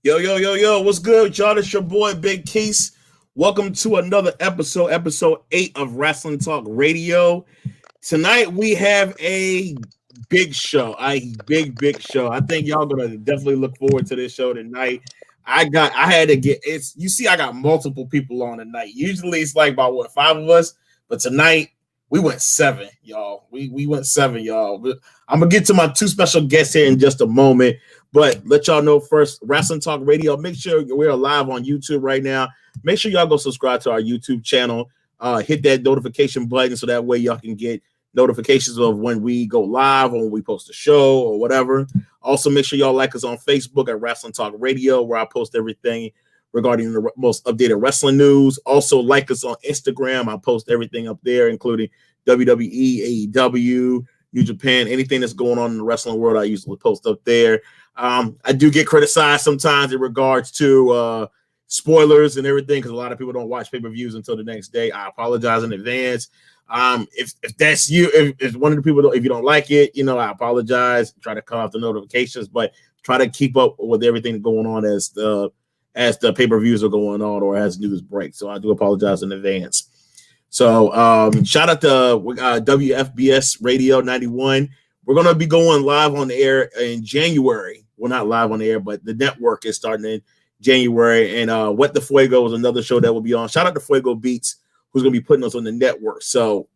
Yo, what's good, y'all? It's your boy, Big Keese. Welcome to another episode 8 of Wrestling Talk Radio. Tonight, we have a big show, big show. I think y'all gonna definitely look forward to this show tonight. I got multiple people on tonight. Usually, it's like about, 5 of us? But tonight, we went 7, y'all. We went 7, y'all. I'm gonna get to my 2 special guests here in just a moment. But let y'all know first, Wrestling Talk Radio. Make sure we're live on YouTube right now. Make sure y'all go subscribe to our YouTube channel. Hit that notification button so that way y'all can get notifications of when we go live or when we post a show or whatever. Also, make sure y'all like us on Facebook at Wrestling Talk Radio, where I post everything regarding the most updated wrestling news. Also, like us on Instagram. I post everything up there, including WWE, AEW, New Japan, anything that's going on in the wrestling world. I usually post up there. I do get criticized sometimes in regards to spoilers and everything because a lot of people don't watch pay-per-views until the next day. I apologize in advance. If that's you, if one of the people, if you don't like it, I apologize. Try to cut off the notifications, but try to keep up with everything going on as the pay-per-views are going on or as news breaks. So I do apologize in advance. So shout out to WFBS Radio 91. We're going to be going live on the air in January. Well, not live on the air, but the network is starting in January. And What the Fuego is another show that will be on. Shout out to Fuego Beats, who's going to be putting us on the network. So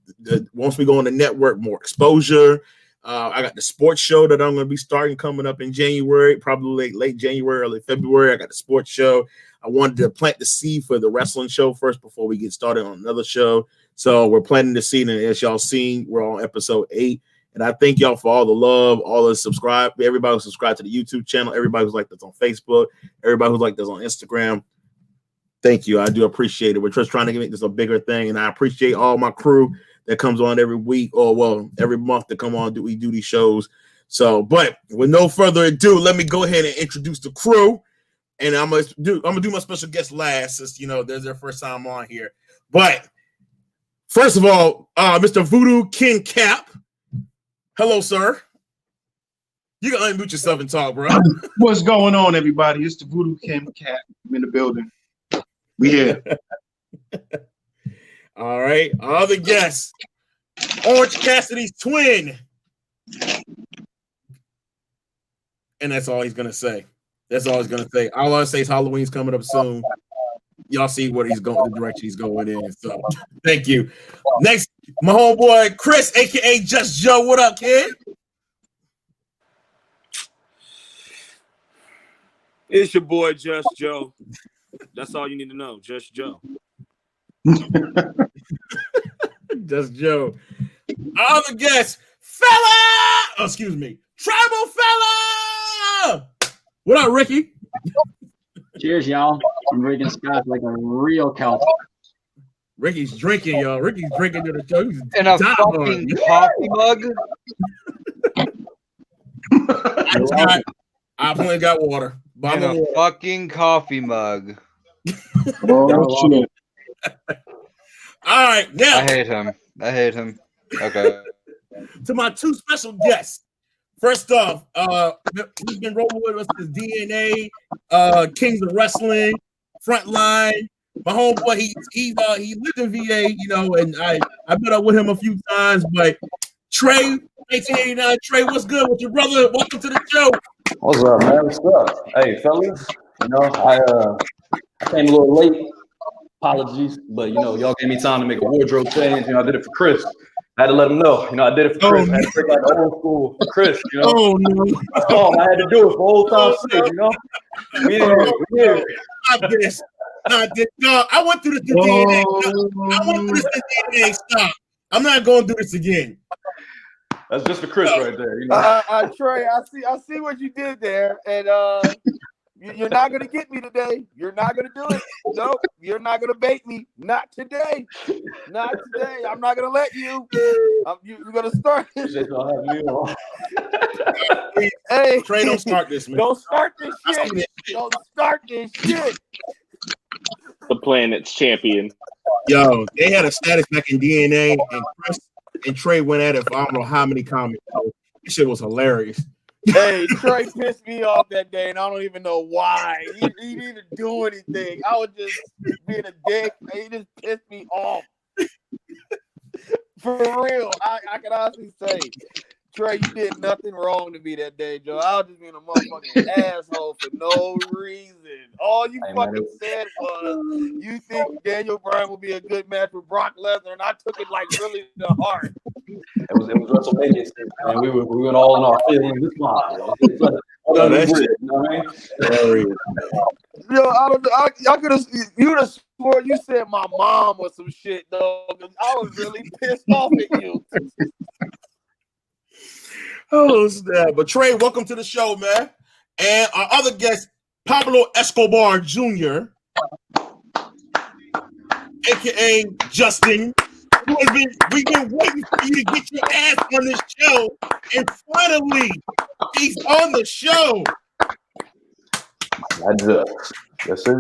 once we go on the network, more exposure. I got the sports show that I'm going to be starting coming up in January, probably late January, early February. I got the sports show. I wanted to plant the seed for the wrestling show first before we get started on another show. So we're planting the seed, and as y'all seen, we're on episode 8. And I thank y'all for all the love, all the subscribe, everybody who subscribed to the YouTube channel, everybody who's like this on Facebook, everybody who's like this on Instagram. Thank you. I do appreciate it. We're just trying to make this a bigger thing. And I appreciate all my crew that comes on every week every month to come on. We do these shows. So, but with no further ado, let me go ahead and introduce the crew. And I'm gonna do my special guest last, since there's their first time on here. But first of all, Mr. Voodoo King Cap. Hello, sir. You can unmute yourself and talk, bro. What's going on, everybody? It's the Voodoo King Cat. I'm in the building. We here. All right. Other guests. Orange Cassidy's twin. And that's all he's going to say. That's all he's going to say. All I say is Halloween's coming up soon. Y'all see what he's going, the direction he's going in. So thank you. Next, my homeboy Chris, aka Just Joe. What up, kid? It's your boy Just Joe. That's all you need to know. Just Joe. Just Joe. Other guest, fella. Oh, excuse me, Tribal Fella. What up, Ricky? Cheers, y'all. I'm drinking scotch like a real Celt. Ricky's drinking, y'all. Ricky's drinking to the show. He's in a fucking coffee mug. I've only got water. In a fucking coffee mug. Oh, shit. All right, now I hate him. Okay. To my 2 special guests. First off, he's been rolling with us since DNA, Kings of Wrestling, Frontline. My homeboy, he lived in VA, and I met up with him a few times. But Trey, 1889, Trey, what's good with your brother? Welcome to the show. What's up, man? What's up? Hey, fellas. I came a little late. Apologies, but y'all gave me time to make a wardrobe change. I did it for Chris. I had to let him know. I did it for Chris. I had to bring like the old school for Chris. Oh no! Oh, I had to do it for old time's sake. We I went through this to DNA. I went through this to DNA. Stop. I'm not going through this again. That's just for Chris right there. Trey, I see what you did there, and you're not gonna get me today. You're not gonna do it. Nope, you're not gonna bait me. Not today. Not today. I'm not gonna let you. You're gonna start this. Hey, Trey, don't start this, man. Don't start this shit. Don't start this shit. The planet's champion. Yo, they had a status back in DNA, and Chris and Trey went at it for I don't know how many comments. This shit was hilarious. Hey, Trey pissed me off that day, and I don't even know why. He didn't even do anything. I was just being a dick. He just pissed me off. For real, I can honestly say, Trey, you did nothing wrong to me that day, Joe. I was just being a motherfucking asshole for no reason. All you fucking said was you think Daniel Bryan will be a good match with Brock Lesnar, and I took it like really to heart. It was WrestleMania, man. We went all in our feelings. It's fine. No, that's you know what I mean? Yo, I don't know. I could have. You would have swore you said my mom or some shit, though. Because I was really pissed off at you. Oh, snap. But Trey, welcome to the show, man. And our other guest, Pablo Escobar Jr., aka Justin. We've been waiting for you to get your ass on this show, and finally, he's on the show. Yes, sir.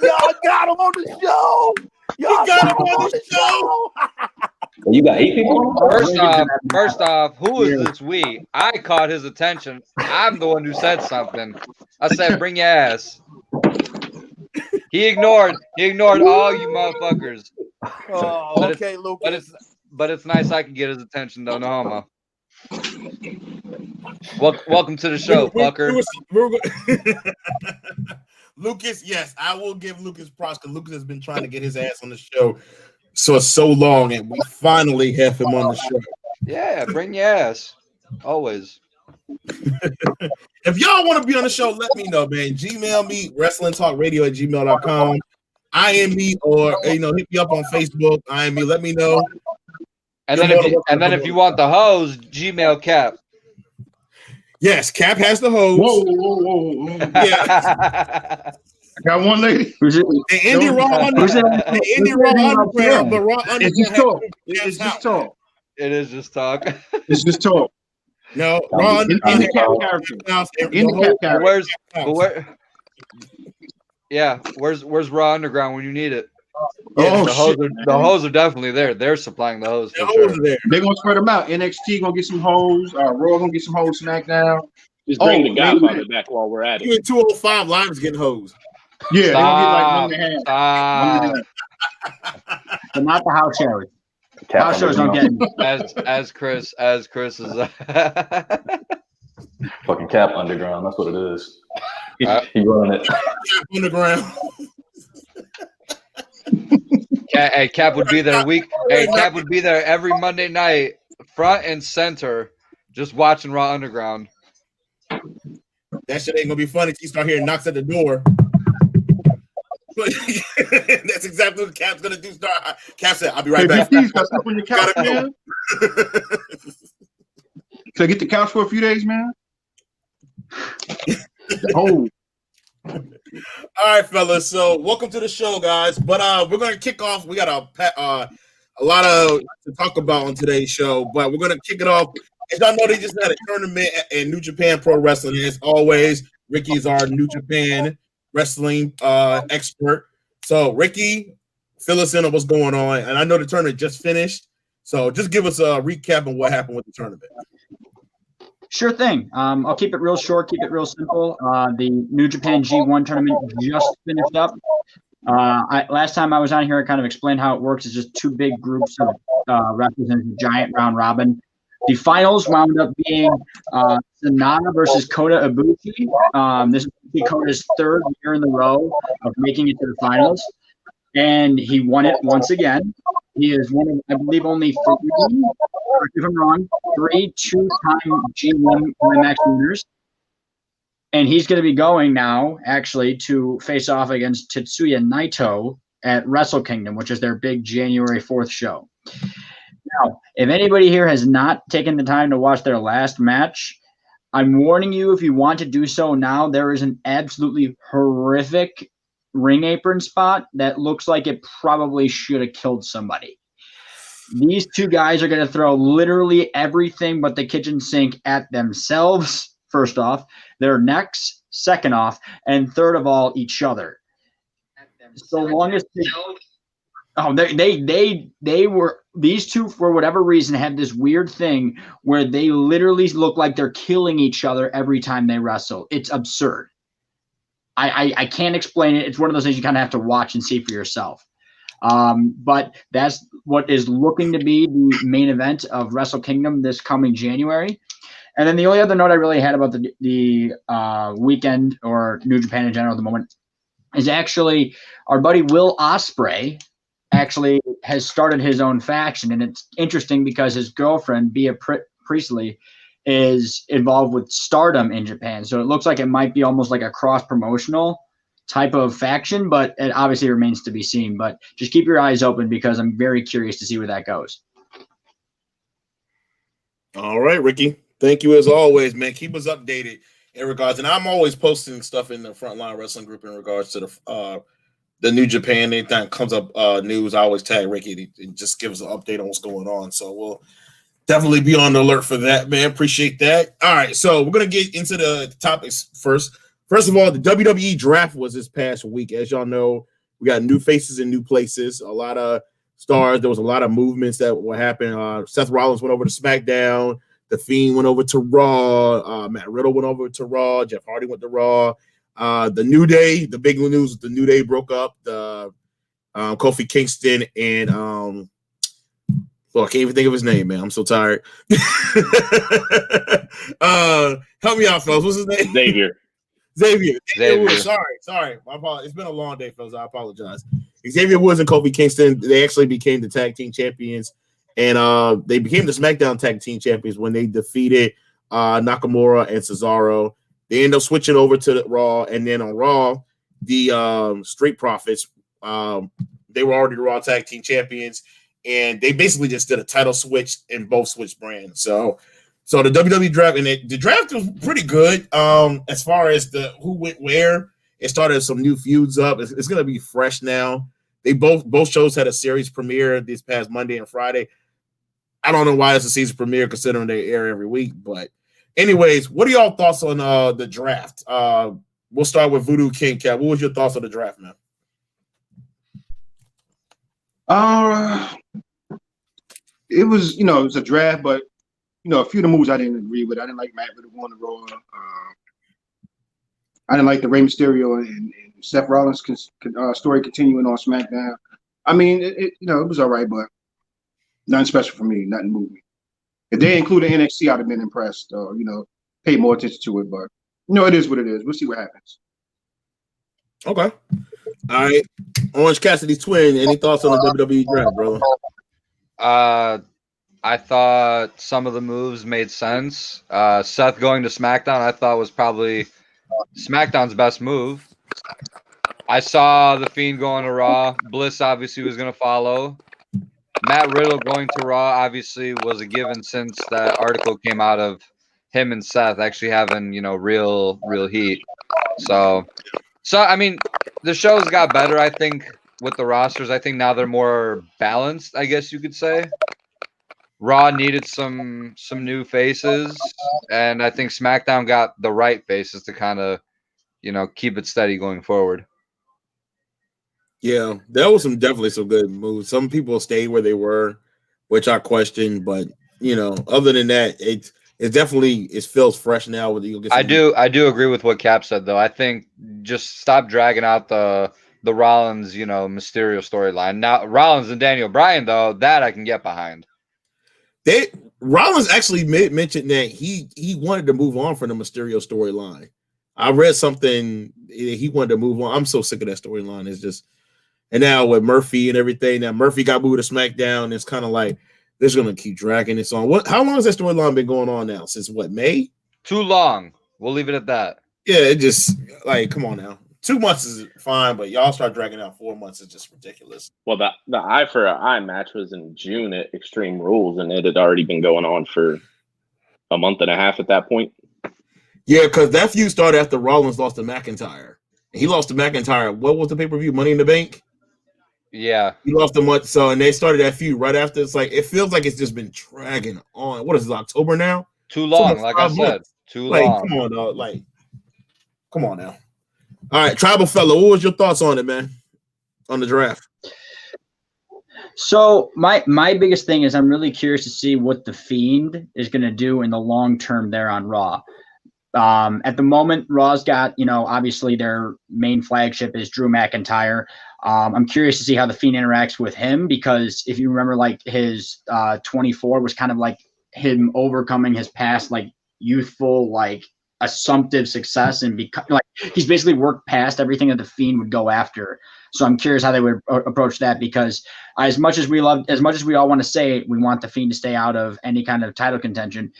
Y'all got him on the show. Y'all got him on the show. You got 8 people? First off, who is this we? I caught his attention. I'm the one who said something. I said, bring your ass. He ignored all you motherfuckers. Oh, okay, Lucas. But it's nice I can get his attention though, no homo. Welcome to the show, fucker. Lucas, yes, I will give Lucas props because Lucas has been trying to get his ass on the show so long, and we finally have him on the show. Yeah, bring your ass. Always. If y'all want to be on the show, let me know, man. Gmail me, wrestlingtalkradio@gmail.com. IM me, or hit me up on Facebook. IM me, let me know. And then if you want the hose, Gmail Cap. Yes, Cap has the hose. Whoa. Yeah. I got one lady. Who's it? The Indie Raw Underground, but Raw Underground. It's just talk. It's just talk. It is just talk. It's just talk. No, Raw Underground. Where's Raw Underground when you need it? Oh, the hoes are definitely there. They're supplying the hoes. For sure. They're gonna spread them out. NXT gonna get some hoes. Raw gonna get some hoes. SmackDown. Just bring the Godfather back while we're at it. You 205 Live is getting hosed. Yeah, they're gonna get like 1.5. But not the house shows. House shows don't get me. As Chris is. Fucking Cap Underground. That's what it is. He running it. Cap Underground. Cap would be there Cap would be there every Monday night, front and center, just watching Raw Underground. That shit ain't gonna be funny if you start hearing knocks at the door. That's exactly what Cap's gonna do. Cap said, "I'll be right back." Got stuff on your couch, man. So get the couch for a few days, man. Oh. All right, fellas. So welcome to the show, guys. But we're gonna kick off. We got a lot of to talk about on today's show, but we're gonna kick it off. As y'all know, they just had a tournament in New Japan Pro Wrestling. As always, Ricky is our New Japan wrestling expert. So, Ricky, fill us in on what's going on. And I know the tournament just finished, so just give us a recap on what happened with the tournament. Sure thing. I'll keep it real short, keep it real simple. The New Japan G1 tournament just finished up. Last time I was on here, I kind of explained how it works. It's just two big groups of wrestlers in a giant round robin. The finals wound up being Sanada versus Kota Ibushi. This is Kota's third year in a row of making it to the finals, and he won it once again. He is one of, I believe, only three, if I'm wrong, two-time G1 Climax winners. And he's going to be going now, actually, to face off against Tetsuya Naito at Wrestle Kingdom, which is their big January 4th show. Now, if anybody here has not taken the time to watch their last match, I'm warning you, if you want to do so now, there is an absolutely horrific ring apron spot that looks like it probably should have killed somebody. These two guys are going to throw literally everything but the kitchen sink at themselves, first off, their necks, second off, and third of all, each other. So long as they... Oh, they were, these two for whatever reason had this weird thing where they literally look like they're killing each other every time they wrestle. It's absurd. I can't explain it. It's one of those things you kind of have to watch and see for yourself. But that's what is looking to be the main event of Wrestle Kingdom this coming January. And then the only other note I really had about the weekend or New Japan in general at the moment is actually our buddy Will Ospreay actually has started his own faction. And it's interesting because his girlfriend, Bea Priestley, is involved with Stardom in Japan. So it looks like it might be almost like a cross-promotional type of faction, but it obviously remains to be seen. But just keep your eyes open because I'm very curious to see where that goes. All right, Ricky. Thank you as always, man. Keep us updated in regards, and I'm always posting stuff in the Frontline Wrestling group in regards to the New Japan. Anything comes up news, I always tag Ricky and just give us an update on what's going on. So we'll definitely be on the alert for that, man. Appreciate that. All right, so we're gonna get into the topics first. First of all, the WWE draft was this past week. As y'all know, we got new faces in new places. A lot of stars. There was a lot of movements that were happening. Seth Rollins went over to SmackDown. The Fiend went over to Raw. Matt Riddle went over to Raw. Jeff Hardy went to Raw. The New Day, the big news, the New Day broke up. The Kofi Kingston and I can't even think of his name, man. I'm so tired. Help me out, fellas. What's his name? Xavier Woods. Sorry. My apologies. It's been a long day, fellas. I apologize. Xavier Woods and Kofi Kingston, they actually became the tag team champions. And they became the SmackDown Tag Team Champions when they defeated Nakamura and Cesaro. They ended up switching over to Raw. And then on Raw, the Street Profits, they were already Raw Tag Team Champions. And they basically just did a title switch and both switched brands. So the WWE draft, and the draft was pretty good as far as who went where. It started some new feuds up. It's going to be fresh now. They both shows had a series premiere this past Monday and Friday. I don't know why it's a season premiere considering they air every week. But anyways, what are y'all thoughts on the draft? We'll start with Voodoo King Cat. What was your thoughts on the draft, man? It was, it was a draft, but a few of the moves I didn't agree with. I didn't like Matt Riddle going to Raw. I didn't like the Rey Mysterio and Seth Rollins story continuing on SmackDown. I mean, it was all right, but nothing special for me. Nothing moved me. If they included NXT, I'd have been impressed. Paid more attention to it, but it is what it is. We'll see what happens. Okay. All right. Orange Cassidy's twin. Any thoughts on the WWE draft, brother? I thought some of the moves made sense. Seth going to SmackDown, I thought was probably SmackDown's best move. I saw the Fiend going to Raw. Bliss obviously was going to follow. Matt Riddle going to Raw obviously was a given since that article came out of him and Seth actually having, real heat. So I mean, the show's got better, I think, with the rosters. I think now they're more balanced, I guess you could say. Raw needed some new faces, and I think SmackDown got the right faces to kind of, keep it steady going forward. Yeah, there was definitely some good moves. Some people stayed where they were, which I questioned, but other than that, it definitely feels fresh now. I do agree with what Cap said though. I think just stop dragging out the Rollins, Mysterio storyline. Now Rollins and Daniel Bryan though, that I can get behind. Rollins actually mentioned that he wanted to move on from the Mysterio storyline. I read something he wanted to move on. I'm so sick of that storyline. It's just, and now with Murphy and everything, now Murphy got moved to SmackDown. It's kind of like they're just gonna keep dragging this on. How long has that storyline been going on now? Since what, May? Too long. We'll leave it at that. Yeah, it just come on now. 2 months is fine, but y'all start dragging out 4 months is just ridiculous. Well, the eye for an eye match was in June at Extreme Rules, and it had already been going on for a month and a half at that point. Yeah, because that feud started after Rollins lost to McIntyre. He lost to McIntyre. What was the pay-per-view? Money in the Bank? Yeah. He lost a month. So, and they started that feud right after. It's like, it feels like it's just been dragging on. What is it, October now? Too long, like I said. Too long. Come on, dog. Come on now. All right, Tribal Fella, what was your thoughts on it, man? On the draft? So my biggest thing is I'm really curious to see what the Fiend is going to do in the long term there on Raw. At the moment, Raw's got, obviously their main flagship is Drew McIntyre. I'm curious to see how the Fiend interacts with him, because if you remember, like his 24 was kind of like him overcoming his past, like youthful, like assumptive success, and like he's basically worked past everything that the Fiend would go after. So I'm curious how they would approach that, because as much as we all want to say we want the Fiend to stay out of any kind of title contention,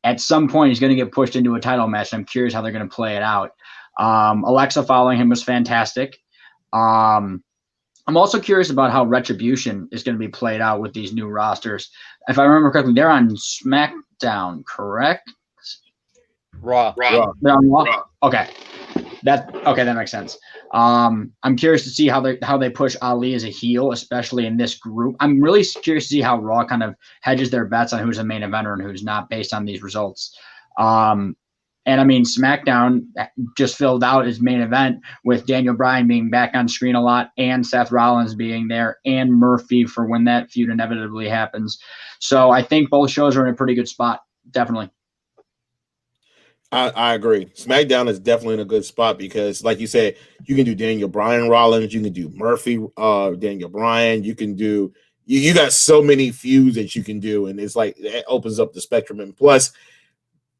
at some point he's going to get pushed into a title match. I'm curious how they're going to play it out. Alexa following him was fantastic. I'm also curious about how Retribution is going to be played out with these new rosters. If I remember correctly, they're on SmackDown, correct? Raw. They're on Raw? Okay. That makes sense. I'm curious to see how they push Ali as a heel, especially in this group. I'm really curious to see how Raw kind of hedges their bets on who's the main eventer and who's not based on these results. And I mean, SmackDown just filled out its main event with Daniel Bryan being back on screen a lot, and Seth Rollins being there, and Murphy for when that feud inevitably happens. So I think both shows are in a pretty good spot. Definitely. I agree. SmackDown is definitely in a good spot because, like you said, you can do Daniel Bryan Rollins, you can do Murphy, Daniel Bryan, you can do you got so many feuds that you can do, and it's like it opens up the spectrum. And plus,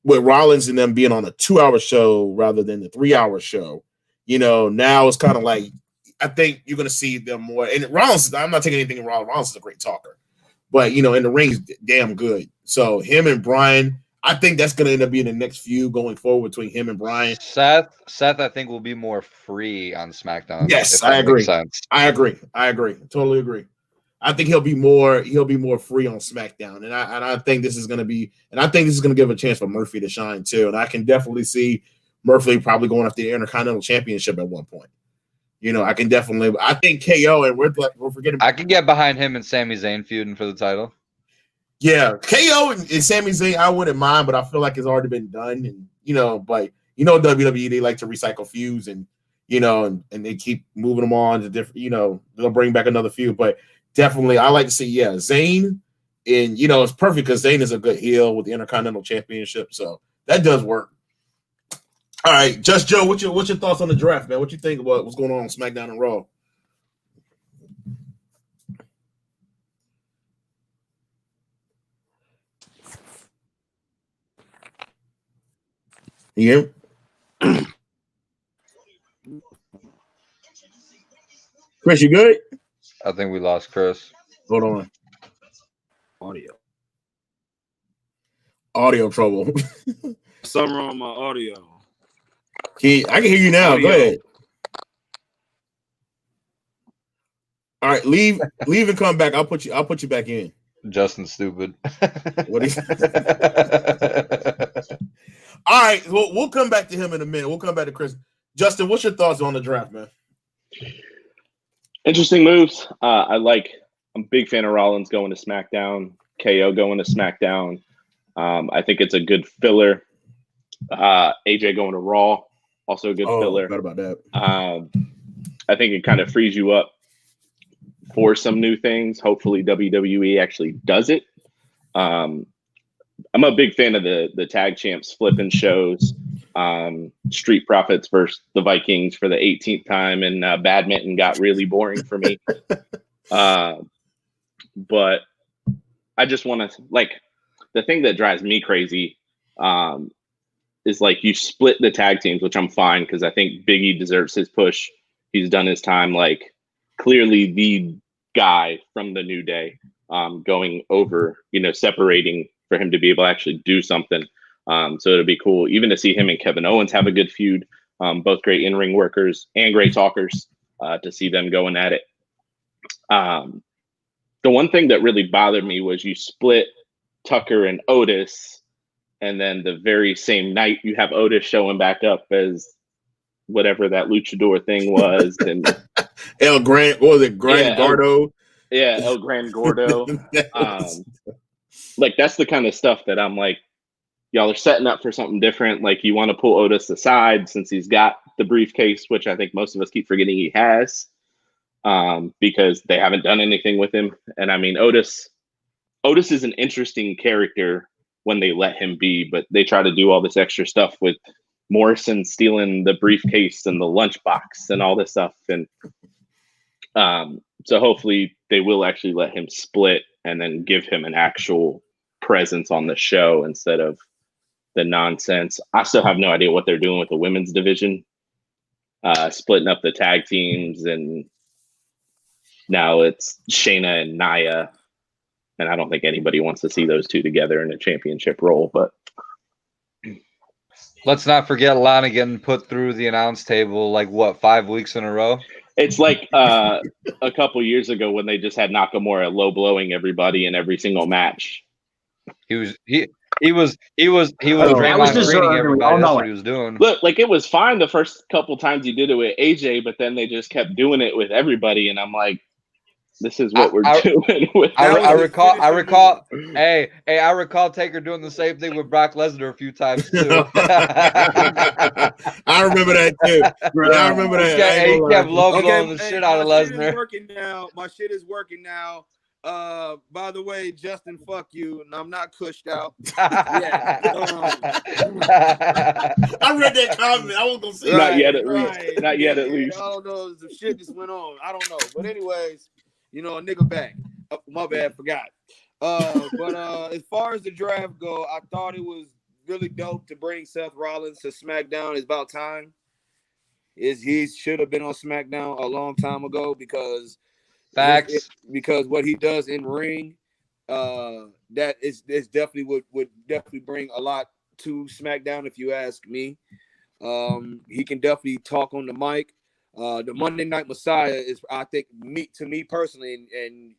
with Rollins and them being on a 2-hour show rather than the 3-hour show, now it's kind of like I think you're gonna see them more. And Rollins, I'm not taking anything in Rollins. Rollins is a great talker, but in the ring is damn good. So him and Bryan, I think that's going to end up being the next feud going forward between him and Bryan. Seth, I think, will be more free on SmackDown. Yes, I agree. I agree. Totally agree. I think he'll be more free on SmackDown, and I think this is going to give a chance for Murphy to shine too. And I can definitely see Murphy probably going after the Intercontinental Championship at one point. I think KO, and we're forgetting. I can get behind him and Sami Zayn feuding for the title. Yeah, KO and Sami Zayn, I wouldn't mind, but I feel like it's already been done. And but WWE, they like to recycle feuds, and and they keep moving them on to different. They'll bring back another feud, but definitely, I like to see Zayn, and it's perfect because Zayn is a good heel with the Intercontinental Championship, so that does work. All right, Just Joe, what's your thoughts on the draft, man? What you think about what's going on SmackDown and Raw? Yeah. Chris, you good? I think we lost Chris. Hold on. Audio trouble. Something wrong with my audio. I can hear you now. Go ahead. All right, leave and come back. I'll put you back in. Justin's stupid. What is? All right, we'll come back to him in a minute. We'll come back to Chris. Justin, what's your thoughts on the draft, man? Interesting moves. I'm a big fan of Rollins going to SmackDown, KO going to SmackDown. I think it's a good filler. AJ going to Raw, also a good filler. Forgot about that. I think it kind of frees you up for some new things. Hopefully WWE actually does it. I'm a big fan of the tag champs flipping shows. Street Profits versus the Vikings for the 18th time, and badminton got really boring for me. But I just want to the thing that drives me crazy is you split the tag teams, which I'm fine because I think Big E deserves his push. He's done his time. Clearly the guy from the New Day, going over, separating for him to be able to actually do something. So it'll be cool even to see him and Kevin Owens have a good feud. Both great in-ring workers and great talkers, to see them going at it. The one thing that really bothered me was you split Tucker and Otis, and then the very same night you have Otis showing back up as whatever that luchador thing was. And El Gran, what was it? Gran Gordo? El Gran Gordo. That's the kind of stuff that I'm y'all are setting up for something different. You want to pull Otis aside since he's got the briefcase, which I think most of us keep forgetting he has. because they haven't done anything with him. And I mean, Otis is an interesting character when they let him be, but they try to do all this extra stuff with Morrison stealing the briefcase and the lunchbox and all this stuff. And so hopefully they will actually let him split and then give him an actual presence on the show instead of the nonsense. I still have no idea what they're doing with the women's division, splitting up the tag teams, and now it's Shayna and Nia. And I don't think anybody wants to see those two together in a championship role, but let's not forget Lana getting put through the announce table like what, 5 weeks in a row. it's like a couple years ago when they just had Nakamura low blowing everybody in every single match. He was Draymond Greening everybody. That's what he was doing. Look, like it was fine the first couple times he did it with AJ, but then they just kept doing it with everybody, and I'm like, this is what we're doing. I recall Taker doing the same thing with Brock Lesnar a few times too. I remember that too. I remember that. He kept low blowing the shit out of Lesnar. My shit is working now. By the way, Justin, fuck you, and I'm not cushed out. I read that comment. I was gonna say not yet at least. I don't know. The shit just went on. I don't know. But anyways, a nigga back. Oh, my bad, forgot. But as far as the draft go, I thought it was really dope to bring Seth Rollins to SmackDown. It's about time. He should have been on SmackDown a long time ago because because what he does in ring, that is definitely would definitely bring a lot to SmackDown if you ask me. He can definitely talk on the mic. The Monday Night Messiah is, I think, to me personally, and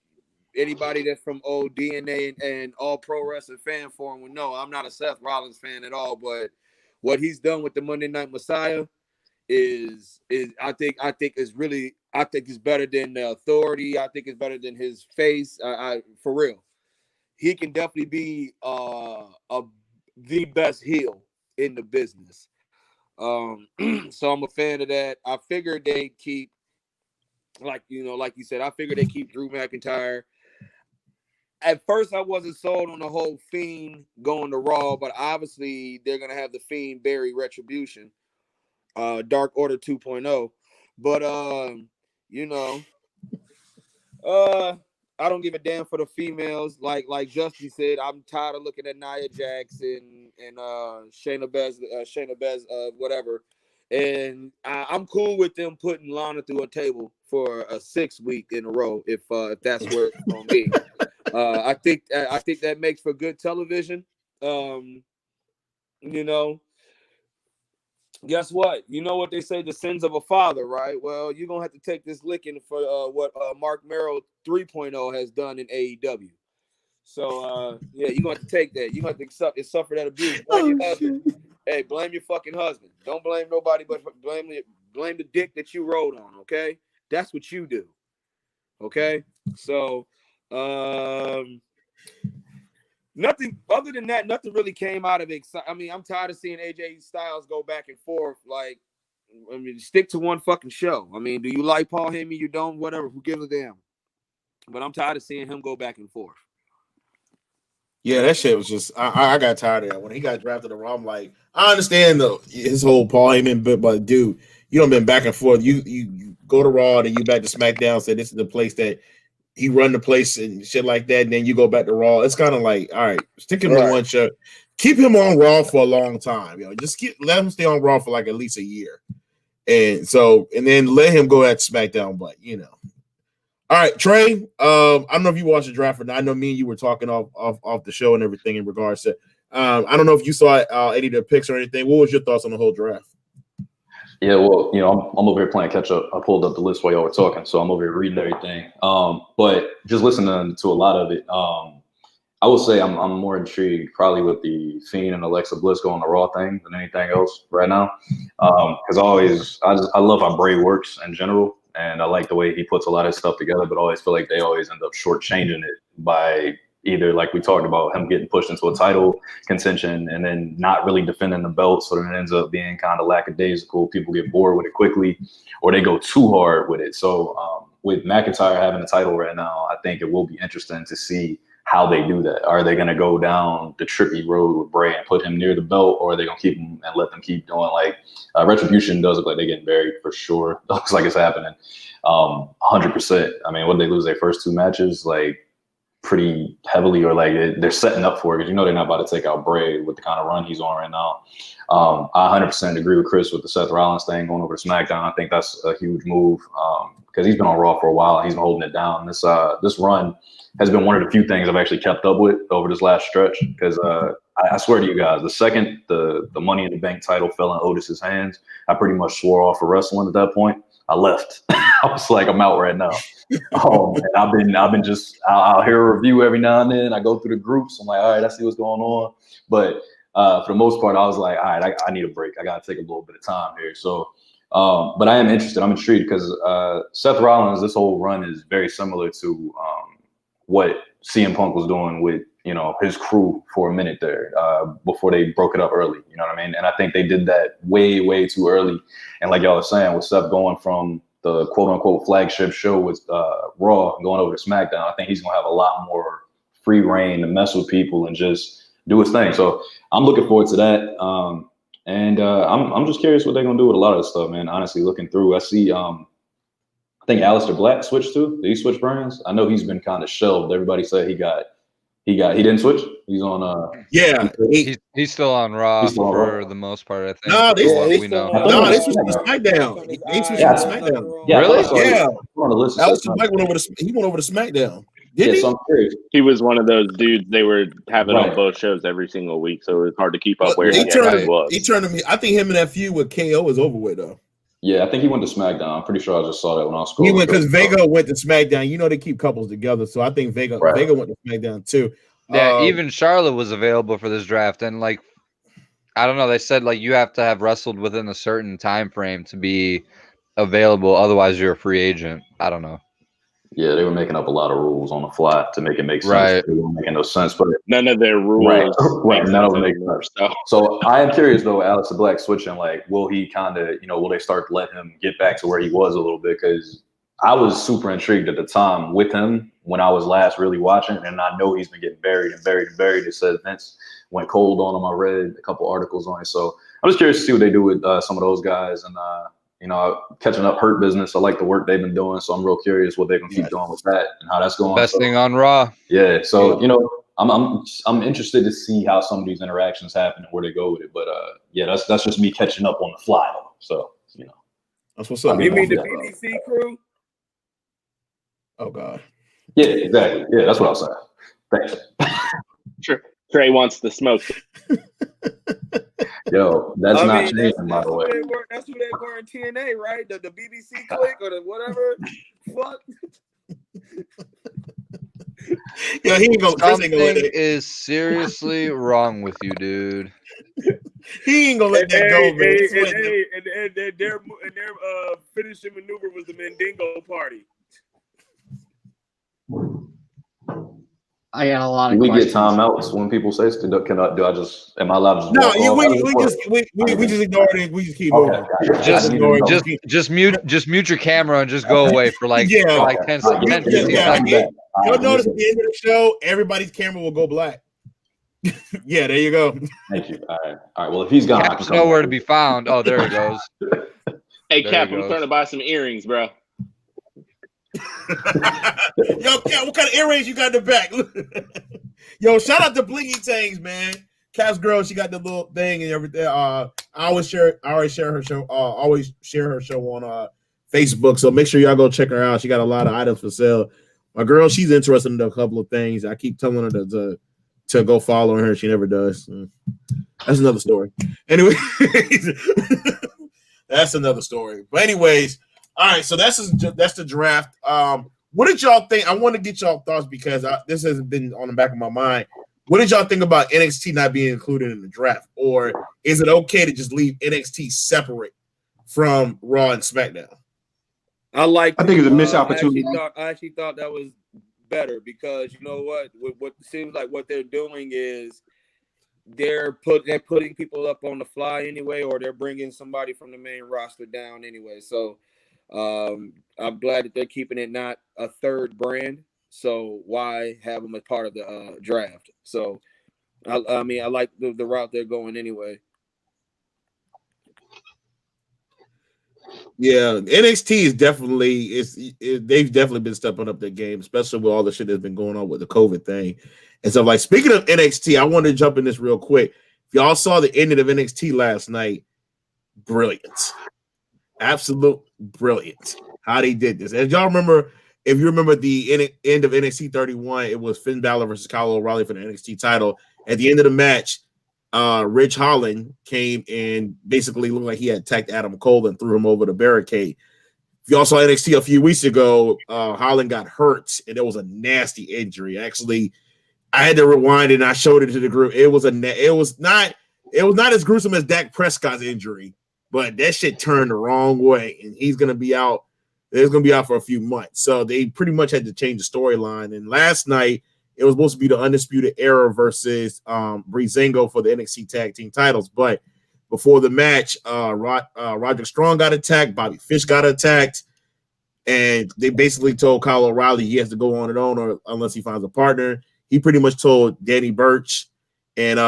anybody that's from old DNA and all pro wrestling fan forum would know I'm not a Seth Rollins fan at all, but what he's done with the Monday Night Messiah is I think it's better than the Authority. I think it's better than his face. For real, he can definitely be the best heel in the business. So I'm a fan of that. I figured they keep, like you said, I figured they keep Drew McIntyre. At first, I wasn't sold on the whole Fiend going to Raw, but obviously they're gonna have the Fiend bury Retribution, Dark Order 2.0. But I don't give a damn for the females. Like Justin said, I'm tired of looking at Nia Jax and Shayna Bez, whatever. And I'm cool with them putting Lana through a table for a 6 week in a row if that's where it's gonna be. I think that makes for good television. Guess what? You know what they say, the sins of a father, right? Well, you're going to have to take this licking for what Mark Merrill 3.0 has done in AEW. So, you're going to have to take that. You're going to have to suffer that abuse. Blame your husband. Hey, blame your fucking husband. Don't blame nobody but blame the dick that you rode on, okay? That's what you do, okay? So, nothing other than that. Nothing really came out of it. I mean, I'm tired of seeing AJ Styles go back and forth. Like, I mean, stick to one fucking show. I mean, do you like Paul Heyman? You don't? Whatever. Who gives a damn? But I'm tired of seeing him go back and forth. Yeah, that shit was just. I got tired of that when he got drafted to Raw. I'm like, I understand his whole Paul Heyman, but dude, you don't been back and forth. You go to Raw, then you back to SmackDown. Say this is the place that he run the place and shit like that, and then you go back to Raw. It's kind of like, all right, stick him in one show. Keep him on Raw for a long time. Just let him stay on Raw for like at least a year. And then let him go at SmackDown, but All right, Trey, I don't know if you watched the draft or not. I know me and you were talking off the show and everything in regards to I don't know if you saw any of the picks or anything. What was your thoughts on the whole draft? Yeah, well, I'm over here playing catch up. I pulled up the list while y'all were talking, so I'm over here reading everything. But just listening to a lot of it, I would say I'm more intrigued probably with the Fiend and Alexa Bliss going the Raw thing than anything else right now. Because I love how Bray works in general, and I like the way he puts a lot of stuff together. But I always feel like they always end up shortchanging it by either, like we talked about, him getting pushed into a title contention and then not really defending the belt. So then it ends up being kind of lackadaisical. People get bored with it quickly, or they go too hard with it. So with McIntyre having the title right now, I think it will be interesting to see how they do that. Are they going to go down the tricky road with Bray and put him near the belt, or are they going to keep him and let them keep doing like Retribution does look like they're getting buried for sure. Looks like it's happening. 100%. I mean, what did they lose their first 2 matches? Like pretty heavily, or like they're setting up for it, because you know they're not about to take out Bray with the kind of run he's on right now. I 100% agree with Chris with the Seth Rollins thing going over to SmackDown. I think that's a huge move because he's been on Raw for a while. He's been holding it down. This run has been one of the few things I've actually kept up with over this last stretch, because I swear to you guys, the second the Money in the Bank title fell in Otis's hands, I pretty much swore off of wrestling at that point. I left. I was like, I'm out right now. And I've been just, I'll hear a review every now and then. I go through the groups. I'm like, all right, I see what's going on. But for the most part, I was like, all right, I need a break. I got to take a little bit of time here. So, but I am interested. I'm intrigued because Seth Rollins, this whole run is very similar to what CM Punk was doing with, you know, his crew for a minute there before they broke it up early. You know what I mean? And I think they did that way, way too early. And like y'all are saying, with Seth going from the quote unquote flagship show with Raw and going over to SmackDown, I think he's going to have a lot more free reign to mess with people and just do his thing. So I'm looking forward to that. I'm just curious what they're going to do with a lot of this stuff, man. Honestly, looking through, I see, I think Aleister Black switched too. Did he switch brands? I know he's been kind of shelved. Everybody said he didn't switch. He's on he's still on Raw for the most part, I think. No, they switched to SmackDown. They switched to SmackDown. Yeah, really? Yeah. Aleister Black went over to SmackDown. Did he? So I'm curious. He was one of those dudes they were having on both shows every single week, so it was hard to keep up where he was. He turned to me. I think him and that feud with KO is over with though. Yeah, I think he went to SmackDown. I'm pretty sure I just saw that when I was scrolling. He went because Vega went to SmackDown. You know they keep couples together, so I think Vega went to SmackDown too. Yeah, even Charlotte was available for this draft, and like, I don't know. They said like you have to have wrestled within a certain time frame to be available, otherwise you're a free agent. I don't know. Yeah, they were making up a lot of rules on the fly to make it make sense. Right. They weren't making no sense, but none of their rules. Right. None of them make sense. So I am curious though, Aleister Black switching, like, will he kind of, will they start to let him get back to where he was a little bit? Because I was super intrigued at the time with him when I was last really watching, and I know he's been getting buried. It said Vince went cold on him. I read a couple articles on it. So I'm just curious to see what they do with some of those guys. And, catching up Hurt Business. I like the work they've been doing. So I'm real curious what they're going to keep doing with that and how that's going. Best thing on Raw. Yeah. So, I'm interested to see how some of these interactions happen and where they go with it. But that's just me catching up on the fly though. So, that's what's up. You mean the BBC crew? Oh God. Yeah, exactly. Yeah, that's what I was saying. Thanks. Sure. Trey wants the smoke. Yo, that's not changing, by the way. That's who they were in TNA, right? The BBC clique or the whatever. Fuck. Yeah, he ain't gonna. Something is seriously wrong with you, dude. He ain't gonna let that go, man. And their finishing maneuver was the Mandingo party. I got a lot of we questions. get timeouts when people say stuff. Am I allowed to just No, walk we just ignore it. We just keep okay. moving. Just mute your camera and just go away for like 10 seconds. You'll notice at the end of the show, everybody's camera will go black. Yeah, there you go. Thank you. All right. Well, if he's gone, Cap's nowhere to be found. Oh, there he goes. Hey, Cap, I'm trying to buy some earrings, bro. Yo, Cap, what kind of earrings you got in the back? Yo, shout out to Blingy Tangs, man. Cap's girl, she got the little thing and everything. I always share her show on Facebook. So make sure y'all go check her out. She got a lot of items for sale. My girl, she's interested in a couple of things. I keep telling her to go follow her. She never does. That's another story. Anyway, that's another story. But anyways, all right. So that's the draft. What did y'all think? I want to get y'all thoughts because this hasn't been on the back of my mind. What did y'all think about NXT not being included in the draft, or is it okay to just leave NXT separate from Raw and SmackDown? I think it's a missed opportunity. I actually thought that was better because you know what seems like what they're doing is they're putting people up on the fly anyway, or they're bringing somebody from the main roster down anyway. So I'm glad that they're keeping it not a third brand. So why have them as part of the draft? So I mean, I like the route they're going anyway. Yeah, NXT is definitely they've definitely been stepping up their game, especially with all the shit that's been going on with the COVID thing. And so, like, speaking of NXT, I want to jump in this real quick. If y'all saw the ending of NXT last night, brilliant, absolute brilliant. How they did this. As y'all remember, if you remember the end of NXT 31, it was Finn Balor versus Kyle O'Reilly for the NXT title. At the end of the match, Ridge Holland came and basically looked like he had attacked Adam Cole and threw him over the barricade. If y'all saw NXT a few weeks ago, Holland got hurt and it was a nasty injury. Actually, I had to rewind it and I showed it to the group. It was not as gruesome as Dak Prescott's injury, but that shit turned the wrong way and he's gonna be out. He's gonna be out for a few months. So they pretty much had to change the storyline. And last night it was supposed to be the Undisputed Era versus Breezango for the NXT Tag Team titles. But before the match, Roderick Strong got attacked, Bobby Fish got attacked, and they basically told Kyle O'Reilly he has to go on his own or unless he finds a partner. He pretty much told Danny Burch and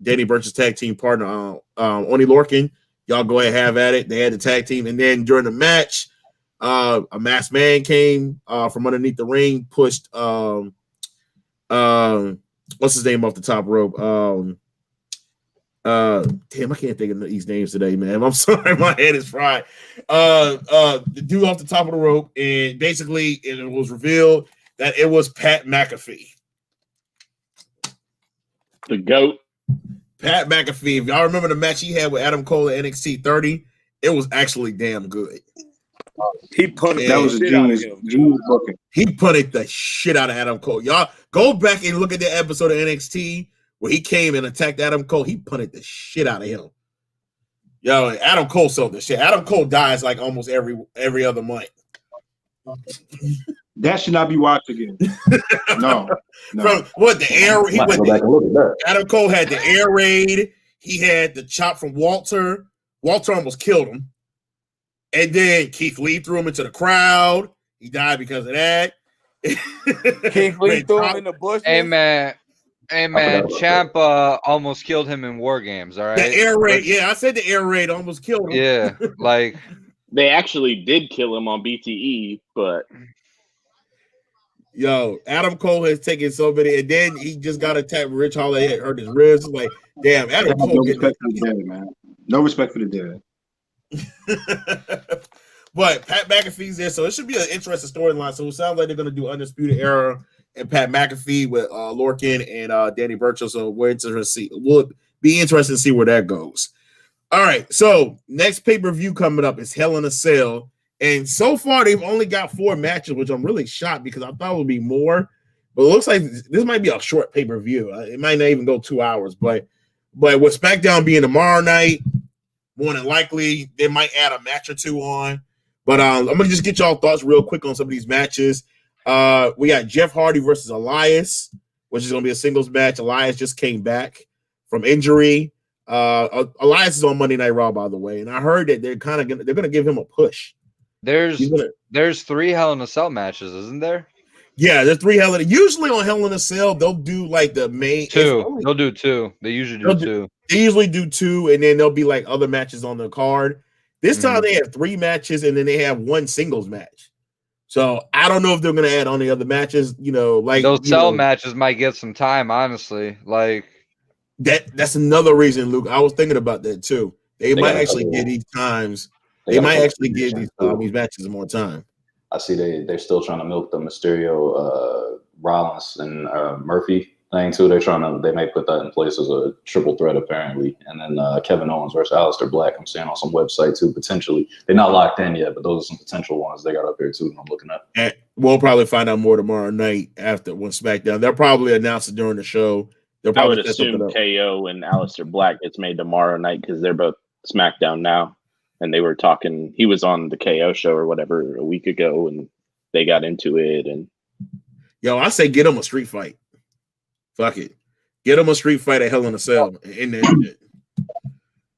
Danny Burch's tag team partner, Oni Lorcan, y'all go ahead and have at it. They had the tag team. And then during the match, a masked man came from underneath the ring, pushed what's his name off the top rope? Damn, I can't think of these names today, man. I'm sorry, my head is fried. The dude off the top of the rope, and basically it was revealed that it was Pat McAfee. The GOAT. Pat McAfee. If y'all remember the match he had with Adam Cole at NXT 30, it was actually damn good. He punished That was a genius booking. He punted the shit out of Adam Cole. Y'all go back and look at the episode of NXT where he came and attacked Adam Cole. He punted the shit out of him. Yo, Adam Cole sold the shit. Adam Cole dies like almost every other month. That should not be watched again. No. From what the air he went. Adam Cole had the air raid. He had the chop from Walter. Walter almost killed him. And then Keith Lee threw him into the crowd. He died because of that. Keith Lee threw him in the bush. Hey man, Ciampa almost killed him in War Games. All right, the air raid. Yeah, I said the air raid almost killed him. Yeah, like they actually did kill him on BTE, but yo, Adam Cole has taken so many, and then he just got attacked. Rich Holland had hurt his ribs. Like, damn, Adam Cole. No respect for the dead, man. No respect for the dead. But Pat McAfee's there, so it should be an interesting storyline. So it sounds like they're going to do Undisputed Era and Pat McAfee with Lorcan and Danny Burchell. So we're interested to see. We'll be interested to see where that goes. All right, so next pay-per-view coming up is Hell in a Cell. And so far, they've only got 4 matches, which I'm really shocked because I thought it would be more. But it looks like this might be a short pay-per-view. It might not even go 2 hours. But with SmackDown being tomorrow night, more than likely, they might add a match or 2 on. But I'm going to just get y'all thoughts real quick on some of these matches. We got Jeff Hardy versus Elias, which is going to be a singles match. Elias just came back from injury. Elias is on Monday Night Raw, by the way. And I heard that they're going to give him a push. There's 3 Hell in a Cell matches, isn't there? Yeah, there's 3 Hell in a Usually on Hell in a Cell, they'll do like the main 2. They'll do 2. They usually do 2. They usually do 2, and then there'll be like other matches on the card. This time they have 3 matches, and then they have 1 singles match. So I don't know if they're going to add on the other matches. You know, like those cell matches might get some time. Honestly, like that's another reason, Luke. I was thinking about that too. They might actually give these times. They might actually give these matches more time. I see they're still trying to milk the Mysterio, Rollins, and Murphy thing too. They may put that in place as a triple threat apparently, and then Kevin Owens versus Aleister Black. I'm seeing on some website too potentially. They're not locked in yet, but those are some potential ones they got up here too. I'm looking at. And we'll probably find out more tomorrow night after when SmackDown. They'll probably announce it during the show. I would assume KO and Aleister Black gets made tomorrow night because they're both SmackDown now. And they were talking, he was on the KO show or whatever a week ago, and they got into it. And yo, I say get him a street fight. Fuck it. Get him a street fight at Hell in a Cell. And then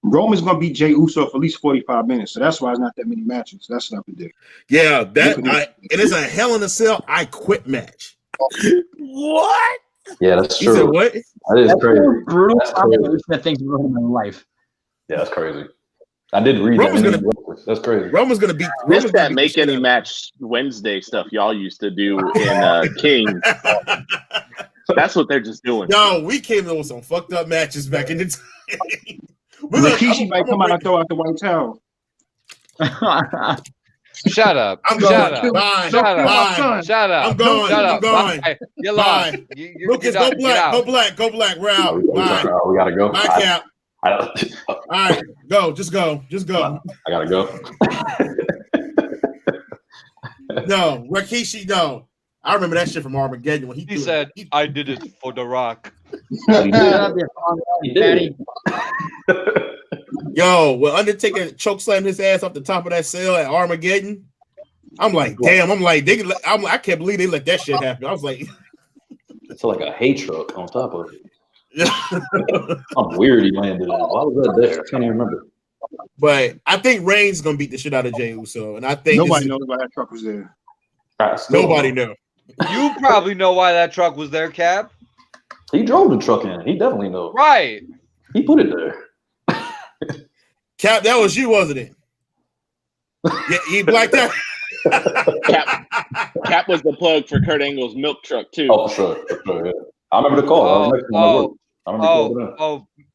Roman's gonna beat Jey Uso for at least 45 minutes, so that's why it's not that many matches. That's what I predict. Yeah, and it's a Hell in a Cell I Quit match. What? Yeah, that's He said true. what? That is That's crazy. a brutal That's crazy. combination of things in my life. Yeah, that's crazy. I did read Roman's that. That's crazy. Roman's gonna beat. This Roman's that gonna make beat any match Wednesday stuff y'all used to do in King. That's what they're just doing. Yo, we came in with some fucked up matches back in the time. Rikishi might come out and throw out the white towel. Shut up. I'm Shut going. up. Bye. Shut up. Bye. Shut up. I'm going. Shut I'm up. going. Bye. You're Bye. lost. Lucas, go black. Go black. Go black. We're out. Bye. We gotta go. Bye, Cap. All right. Go. Just go. Just go. I gotta go. No. Rikishi, no. I remember that shit from Armageddon when He said, I did it for The Rock. He did. Yo, when Undertaker chokeslammed his ass off the top of that cell at Armageddon, I'm like, damn. I can't believe they let that shit happen. I was like, It's like a hay truck on top of it. I'm weird he landed in. Why was that there? I can't even remember. But I think Reigns is gonna beat the shit out of Jey Uso, and I think Nobody knows why that truck was there. Nobody knows. You probably know why that truck was there, Cap. He drove the truck in. He definitely knows. Right. He put it there. Cap, that was you, wasn't it? Yeah, he blacked out. Cap was the plug for Kurt Angle's milk truck too. Oh, for sure. Yeah. I remember the call.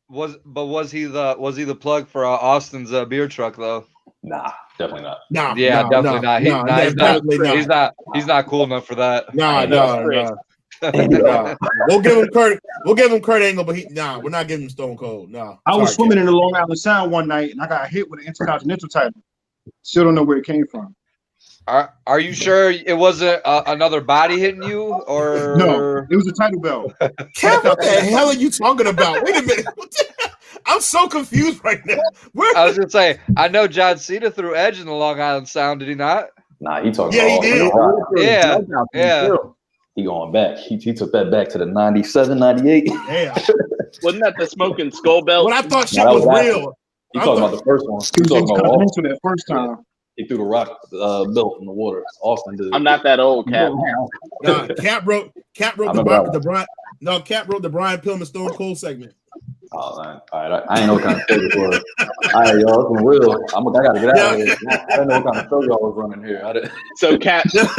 Was he the plug for Austin's beer truck though? Nah, definitely not. Nah, Yeah, nah, definitely nah, not. nah, definitely not. He's not cool enough for that. Nah. We'll give him Kurt Angle, but we're not giving him Stone Cold. No. I was swimming in the Long Island Sound one night and I got hit with an Intercontinental title. Still don't know where it came from. Are you sure it wasn't another body hitting you, or no? It was a title belt. Kev, what the hell are you talking about? Wait a minute. I'm so confused right now. I was gonna say, I know John Cena threw Edge in the Long Island Sound. Did he not? Nah, he talking. Yeah, he did. Yeah. He going back. He took that back to the 97, 98. Yeah. Wasn't that the smoking skull belt? When I thought shit was real. He talking about the first one. He was Intercontinental that first time. He threw the Rock belt in the water. Austin did. I'm not that old, Cap. Cap wrote the Brian Pillman Stone Cold segment. Oh man! All right, I ain't know what kind of show this was. All right, y'all, it's real. I gotta get out of here. I didn't know what kind of show y'all was running here. So Cap helped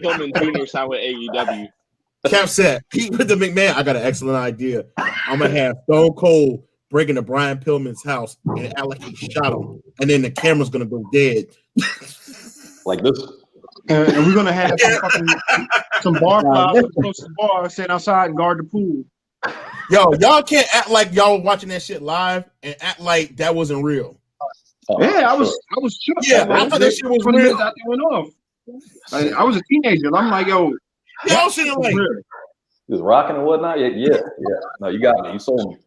Pillman Jr. sign with AEW. Cap said, Pete with the McMahon. I got an excellent idea. I'm gonna have Stone Cold break into Brian Pillman's house and act like he shot him, and then the camera's gonna go dead. Like this. And we're gonna have some bar flowers close to the bar, sit outside and guard the pool. Yo, y'all can't act like y'all watching that shit live and act like that wasn't real. Yeah, I was shook. Yeah, I thought that shit was real. After it went off. I was a teenager. And I'm like, yo, y'all shit like he was rocking and whatnot. Yeah. No, you got me. You sold me.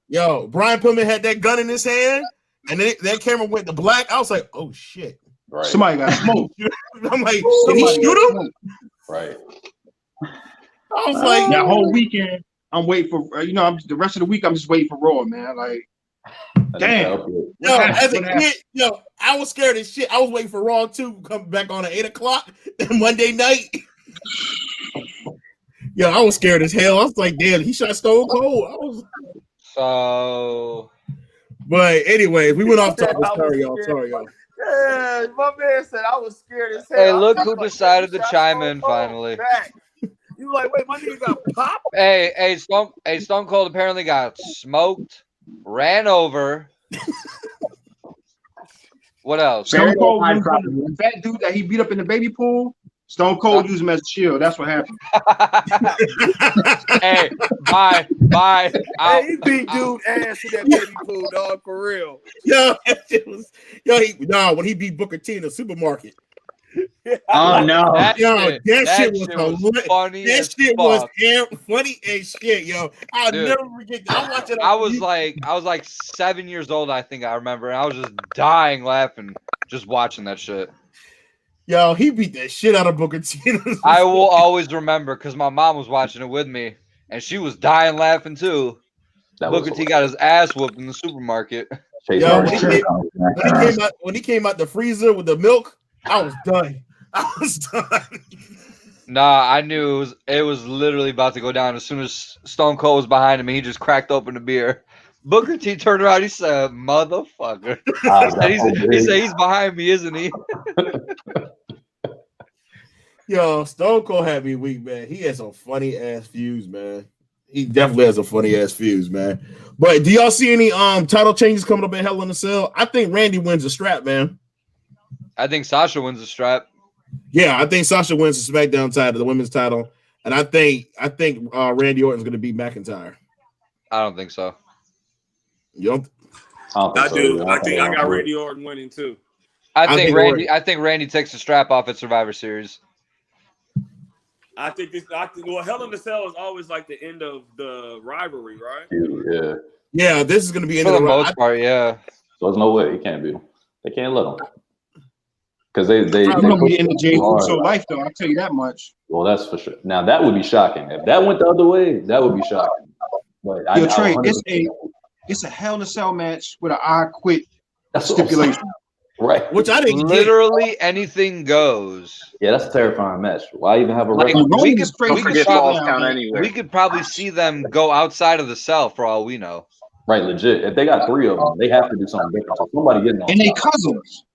Yo, Brian Pillman had that gun in his hand, and then that camera went to black. I was like, oh shit. Right. Somebody got smoked. I'm like, did he shoot him? Right. I was like, that whole weekend, I'm waiting for the rest of the week. I'm just waiting for Raw, man. Like, damn. Yo, as a kid, I was scared as shit. I was waiting for Raw 2 come back on at 8:00 Monday night. Yo, I was scared as hell. I was like, damn, he shot Stone Cold. But anyway, we went off topic. Sorry, y'all. Yeah, my man said I was scared as hell. Hey, look who decided to chime in finally. You like, wait, my nigga got popped? Hey, Stone Cold apparently got smoked, ran over. What else? Stone Cold was the fat dude that he beat up in the baby pool. Stone Cold used him as a shield. That's what happened. Hey, bye. Hey, he beat dude ass in that baby pool, dog, for real. When he beat Booker T in the supermarket. Oh no! That shit was funny. That shit was funny as shit, yo. I'll never forget that. I was like 7 years old, I think I remember, and I was just dying laughing just watching that shit. Yo, he beat that shit out of Booker T. I will always remember because my mom was watching it with me, and she was dying laughing too. Booker T got his ass whooped in the supermarket. Yo, when he came out the freezer with the milk, I was done. Nah, I knew it was literally about to go down. As soon as Stone Cold was behind him, he just cracked open the beer. Booker T turned around. He said, "Motherfucker." He said he's behind me, isn't he? Yo, Stone Cold had me weak, man. He had some funny ass feuds, man. He definitely has some funny ass feuds, man. But do y'all see any title changes coming up in Hell in a Cell? I think Randy wins the strap, man. I think Sasha wins the strap. Yeah, I think Sasha wins the SmackDown title, the women's title, and I think Randy Orton's going to beat McIntyre. I don't think so. You don't? I do. I think I got Randy Orton winning too. I think Randy takes the strap off at Survivor Series. Well, Hell in a Cell is always like the end of the rivalry, right? Yeah. Yeah, this is going to be for the most part. Yeah. So there's no way he can't beat him. They can't let him. Because they going to be in the Jey Uso life, though. I'll tell you that much. Well, that's for sure. Now that would be shocking. If that went the other way, that would be shocking. But Yo, Trey, it's a Hell in a Cell match with an I quit stipulation. Right. Which I didn't literally anything goes. Yeah, that's a terrifying match. Why even have a we could probably see them go outside of the cell for all we know. Right, legit. If they got 3 of them, they have to do something different. So somebody getting on. And they cousins.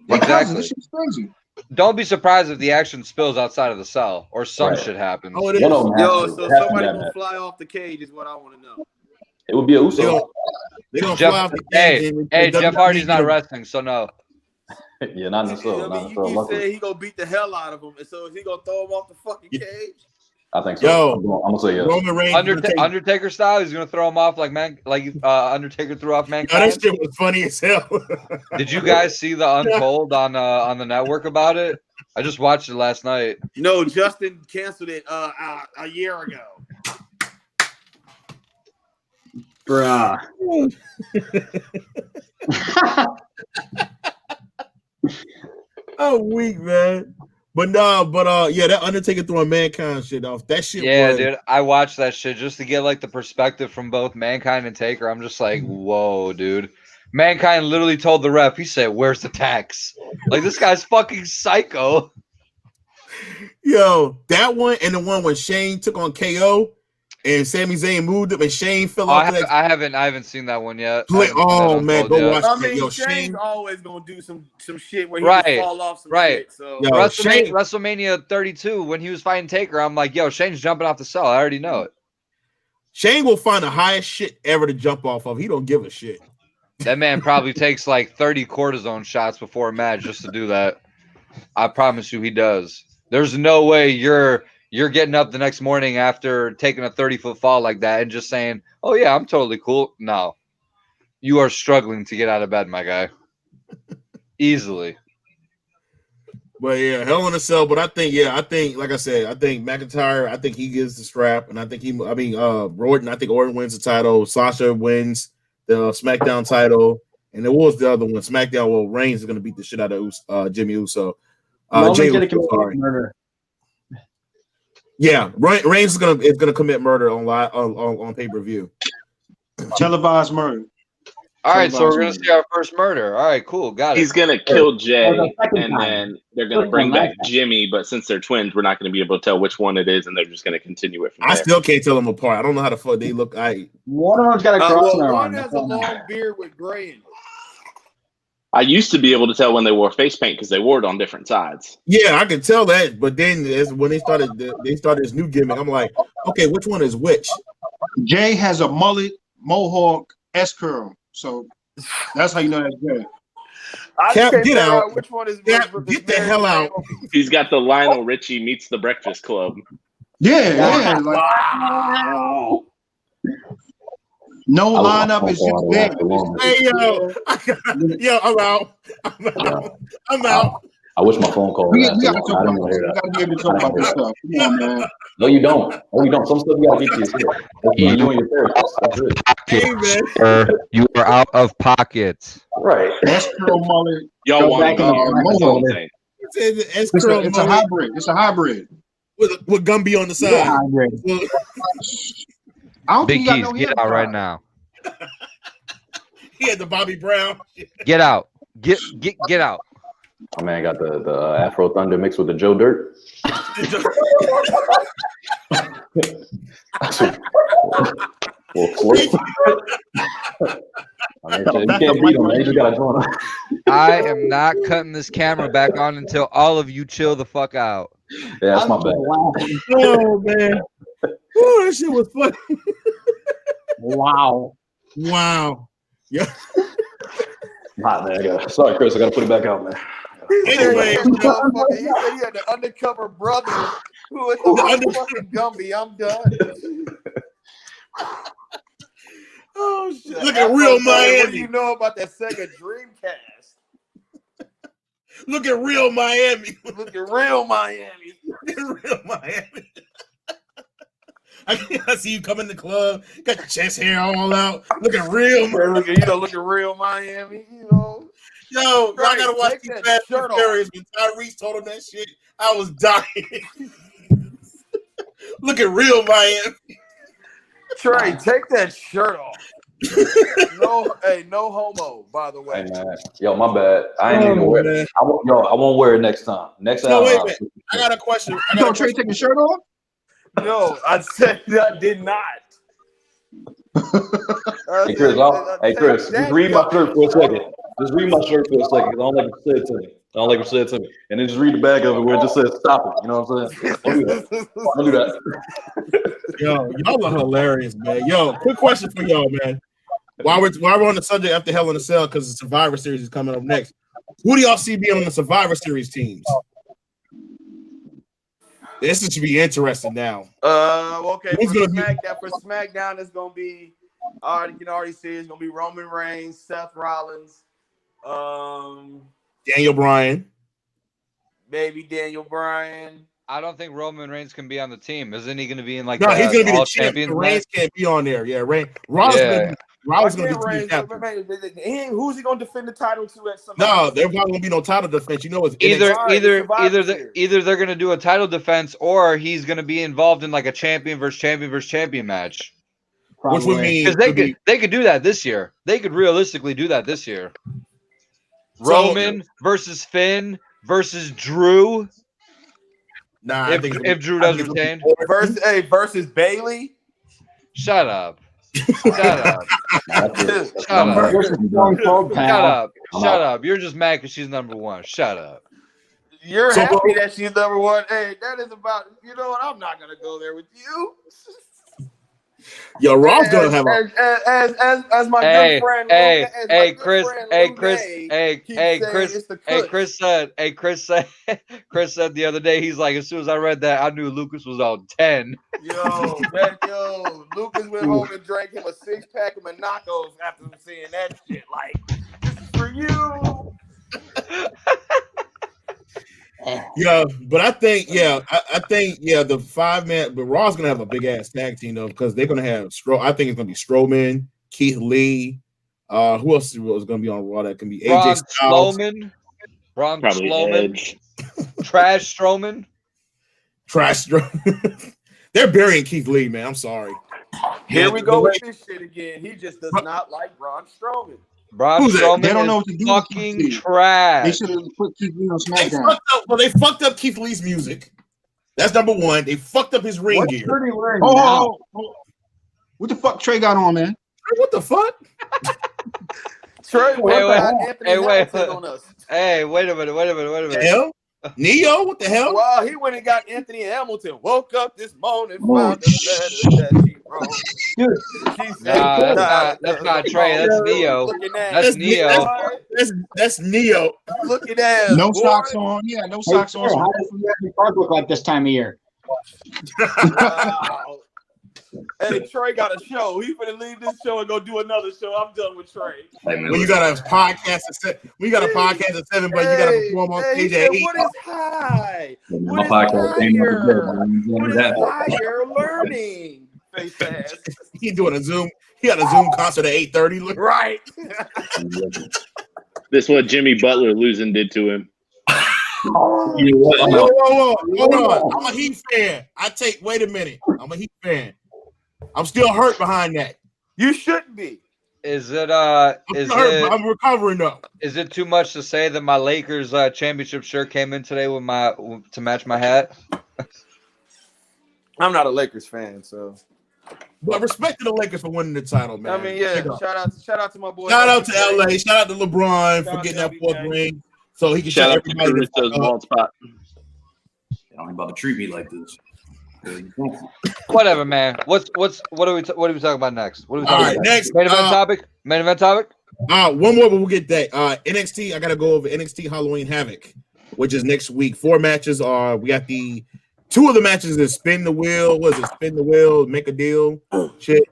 Exactly. This shit's crazy. Don't be surprised if the action spills outside of the cell or some shit happens. Oh, it is. Yo, so somebody gonna fly off the cage is what I want to know. It would be a Uso. They're gonna fly off the cage. Hey, Jeff Hardy's not wrestling, so no. Yeah, not necessarily. I mean, you said he gonna beat the hell out of him, and so is he gonna throw him off the fucking cage? I think so. Yo, I'm gonna say yes. Roman Reigns, Undertaker style, he's gonna throw him off like Undertaker threw off Mankind. That shit was funny as hell. Did you guys see the Untold on the network about it? I just watched it last night. No, Justin canceled it a year ago. Bruh. Oh, weak, man. But yeah, that Undertaker throwing Mankind shit off. That shit. Yeah, dude, I watched that shit just to get like the perspective from both Mankind and Taker. I'm just like, whoa, dude. Mankind literally told the ref, he said, "Where's the tax?" Like, this guy's fucking psycho. Yo, that one and the one when Shane took on KO and Sami Zayn moved him and Shane fell off. I haven't seen that one yet. Oh man, go watch I mean, Yo, Shane's always gonna do some shit where he just fall off some shit. So yo, WrestleMania 32 when he was fighting Taker, I'm like, yo, Shane's jumping off the cell. I already know it. Shane will find the highest shit ever to jump off of. He don't give a shit. That man probably takes like 30 cortisone shots before a match just to do that. I promise you, he does. There's no way you're getting up the next morning after taking a 30-foot fall like that and just saying, "Oh yeah, I'm totally cool." No, you are struggling to get out of bed, my guy. Easily. But yeah, Hell in a Cell. But I think, like I said, I think McIntyre. I think he gets the strap, and I think Orton. I think Orton wins the title. Sasha wins the SmackDown title, and there was the other one. SmackDown. Well, Reigns is going to beat the shit out of Jimmy Uso. Jey Uso, sorry. Murder. Yeah, Reigns is gonna commit murder on pay-per-view. Televised murder. All right, so we're gonna see our first murder. All right, cool, got it. He's gonna kill Jay, and then they're gonna bring back Jimmy. But since they're twins, we're not gonna be able to tell which one it is, and they're just gonna continue it from there. I still can't tell them apart. I don't know how the fuck they look. One of them's got a cross on their one arm. has a long beard with gray in it. I used to be able to tell when they wore face paint because they wore it on different sides. Yeah, I can tell that. But then when they started this new gimmick, I'm like, okay, which one is which? Jay has a mullet, mohawk, S-curl. So that's how you know that's Jay. Cap, get out. Which one is Cap, get the hell out. He's got the Lionel Richie meets the Breakfast Club. Yeah. Like, no lineup is just bad. Hey, yo, I'm out. I wish my phone call. We gotta talk about this. We gotta be able to talk about this stuff. Come on, man. No, you don't. Some stuff you gotta get to yourself. You and your therapist. That's it. Hey, man. You are out of pocket. Right. That's curl mullet. Y'all want to It's a hybrid. It's a hybrid. With Gumby on the side. I don't Big think you got Keys, no get hair out right tie. now. He had the Bobby Brown. Get out. Get out. My man got the Afro Thunder mixed with the Joe Dirt. You can't beat him, man. You just gotta join him. I am not cutting this camera back on until all of you chill the fuck out. Yeah, that's my bad. Oh man. Oh, that shit was funny. Wow. Yeah. Hot, man. Sorry, Chris. I gotta put it back out, man. Anyway, he said he had the undercover brother who was the fucking Gumby. I'm done. oh shit! Look at real Miami. What do you know about that Sega Dreamcast? Look at real Miami. Look at real Miami. Look at real Miami. I see you come in the club, got your chest hair all out. Look at real. Look at real Miami. Yo, y'all gotta watch these Fast and Furious. When Tyrese told him that shit, I was dying. Look at real Miami. Trey, take that shirt off. No homo, by the way. Hey, man. Yo, my bad. I ain't even wear it. I won't wear it next time. Next time. Wait a minute. I got a question. Trey take his shirt off? No, I said I did not. Hey, Chris, just read my shirt for a second. Just read my shirt for a second, because I don't like what you said to me. And then just read the back of it where it just says stop it. You know what I'm saying? Don't do that. Yo, y'all are hilarious, man. Yo, quick question for y'all, man. While we're on the subject after Hell in a Cell, because the Survivor Series is coming up next. Who do y'all see being on the Survivor Series teams? This should be interesting now. Okay. For SmackDown, it's gonna be. You can already see it's gonna be Roman Reigns, Seth Rollins, Daniel Bryan. Maybe Daniel Bryan. I don't think Roman Reigns can be on the team. Isn't he going to be in like? No, he's going to be the champion. Reigns can't be on there. Yeah, Reigns. Rollins going to be the who's he going to defend the title to at some? No, there's not going to be no title defense. You know, it's either they're going to do a title defense or he's going to be involved in like a champion versus champion match. Probably. Which would mean because they could do that this year. They could realistically do that this year. Roman versus Finn versus Drew. Nah, if Drew does retain versus Bailey. Shut up. Shut up. Shut up. You're just mad because she's number one. Shut up. You're happy that she's number one. Hey, that is about. You know what? I'm not gonna go there with you. Yo, Raw's gonna have as my good friend. Chris said the other day, he's like, as soon as I read that, I knew Lucas was on 10. Lucas went home and drank him a 6-pack of Monacos after seeing that shit. Like, this is for you. Yeah, but I think the 5-man, but Raw's gonna have a big ass tag team though, because they're gonna have I think it's gonna be Strowman, Keith Lee. Who else is gonna be on Raw? That can be AJ Styles. Braun Strowman. Trash Strowman. They're burying Keith Lee, man. I'm sorry. Here we go with this shit again. He just does not like Braun Strowman. Braun Strowman they don't know what to do fucking trash. They should have put Keith Lee on SmackDown. They fucked up Keith Lee's music. That's number one. They fucked up his ring gear. Oh, what the fuck Trey got on, man? What the fuck? Trey, wait a minute. The hell? Neo, what the hell? Well, he went and got Anthony Hamilton. Woke up this morning, found the letter that he wrote. That's not Trey. That's Neo. That's Neo. That's Neo. Look at that. No socks on. Yeah, no socks on. How does the card look like this time of year? Hey, Trey got a show. He's gonna leave this show and go do another show. I'm done with Trey. When you got a podcast at 7, but you got to perform on stage at 8. What is high? My podcast ain't what is higher learning? Face ass. He doing a Zoom. He had a Zoom concert at 8:30. Right. This is what Jimmy Butler losing did to him. Whoa. Hold on. I'm a Heat fan. Wait a minute. I'm a Heat fan. I'm still hurt behind that. You shouldn't be. Is it I'm recovering though. is it too much to say that my Lakers championship shirt came in today with to match my hat? I'm not a Lakers fan, so. But respect to the Lakers for winning the title, man. I mean, yeah. Shout out to my boy. Shout out to LA. Shout out to LeBron for Shout out getting to that fourth LBJ. ring, so he can Shout shut out to everybody the Caruso's fuck up. bald spot. Y'all ain't about to treat me like this. Whatever, man. What are we talking about next? What are we All talking right, about? next. Main event topic. Main event topic. One more, but we'll get that. NXT. I gotta go over NXT Halloween Havoc, which is next week. 4 matches are. We got the 2 of the matches is spin the wheel. What is it? Spin the wheel, make a deal. Shit.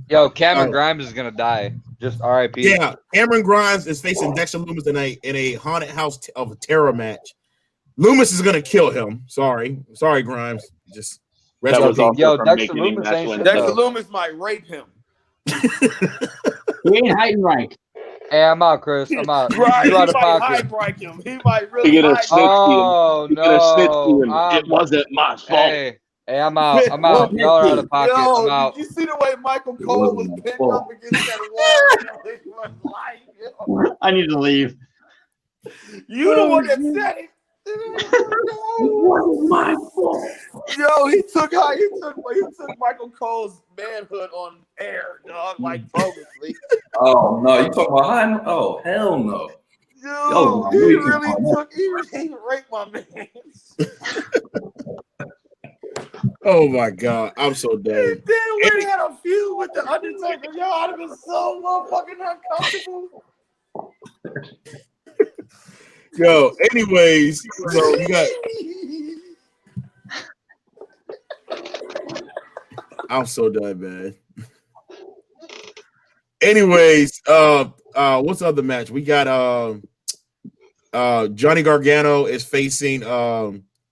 Yo, Cameron Grimes is gonna die. Just R.I.P. Yeah, Cameron Grimes is facing Dexter Lumis in a haunted house of a terror match. Lumis is gonna kill him. Sorry, Grimes. Just rest That in was peace. also Yo, from Dexter making Lumis match ain't win. shit, Dexter though. Loomis might rape him. He ain't hiding right. Hey, I'm out, Chris. I'm out. Right, You out he of might pocket. high him. He might You really get a high snitch Oh You get a snitch no! to him. It wasn't my fault. Hey, I'm out. I'm out. Y'all are out of pocket. Yo, I'm out. did you see the way Michael It Cole was wasn't pinned his up against that wall? It was like, yo, I need to leave. you the one that said it. My fault. Yo, he took Michael Cole's manhood on air, dog, like bogusly. Oh no, you talking about hiding? Oh hell no. Yo, he really raped my man. Oh my god, I'm so Then dead. when he had a feud with the Undertaker, yo, I'd have been so motherfucking uncomfortable. Yo, anyways, so you got. I'm so done, man. Anyways, what's the other match? We got Johnny Gargano is facing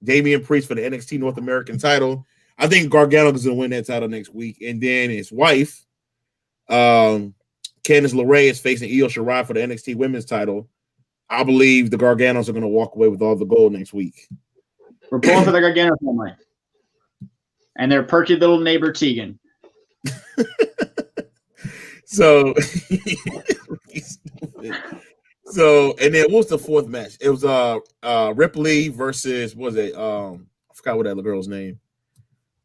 Damian Priest for the NXT North American title. I think Gargano is gonna win that title next week, and then his wife, Candice LeRae, is facing Io Shirai for the NXT Women's title. I believe the Garganos are gonna walk away with all the gold next week. We're pulling for the Gargano family. And their perky little neighbor Tegan. So, and then what's the 4th match? It was Ripley versus I forgot what that little girl's name.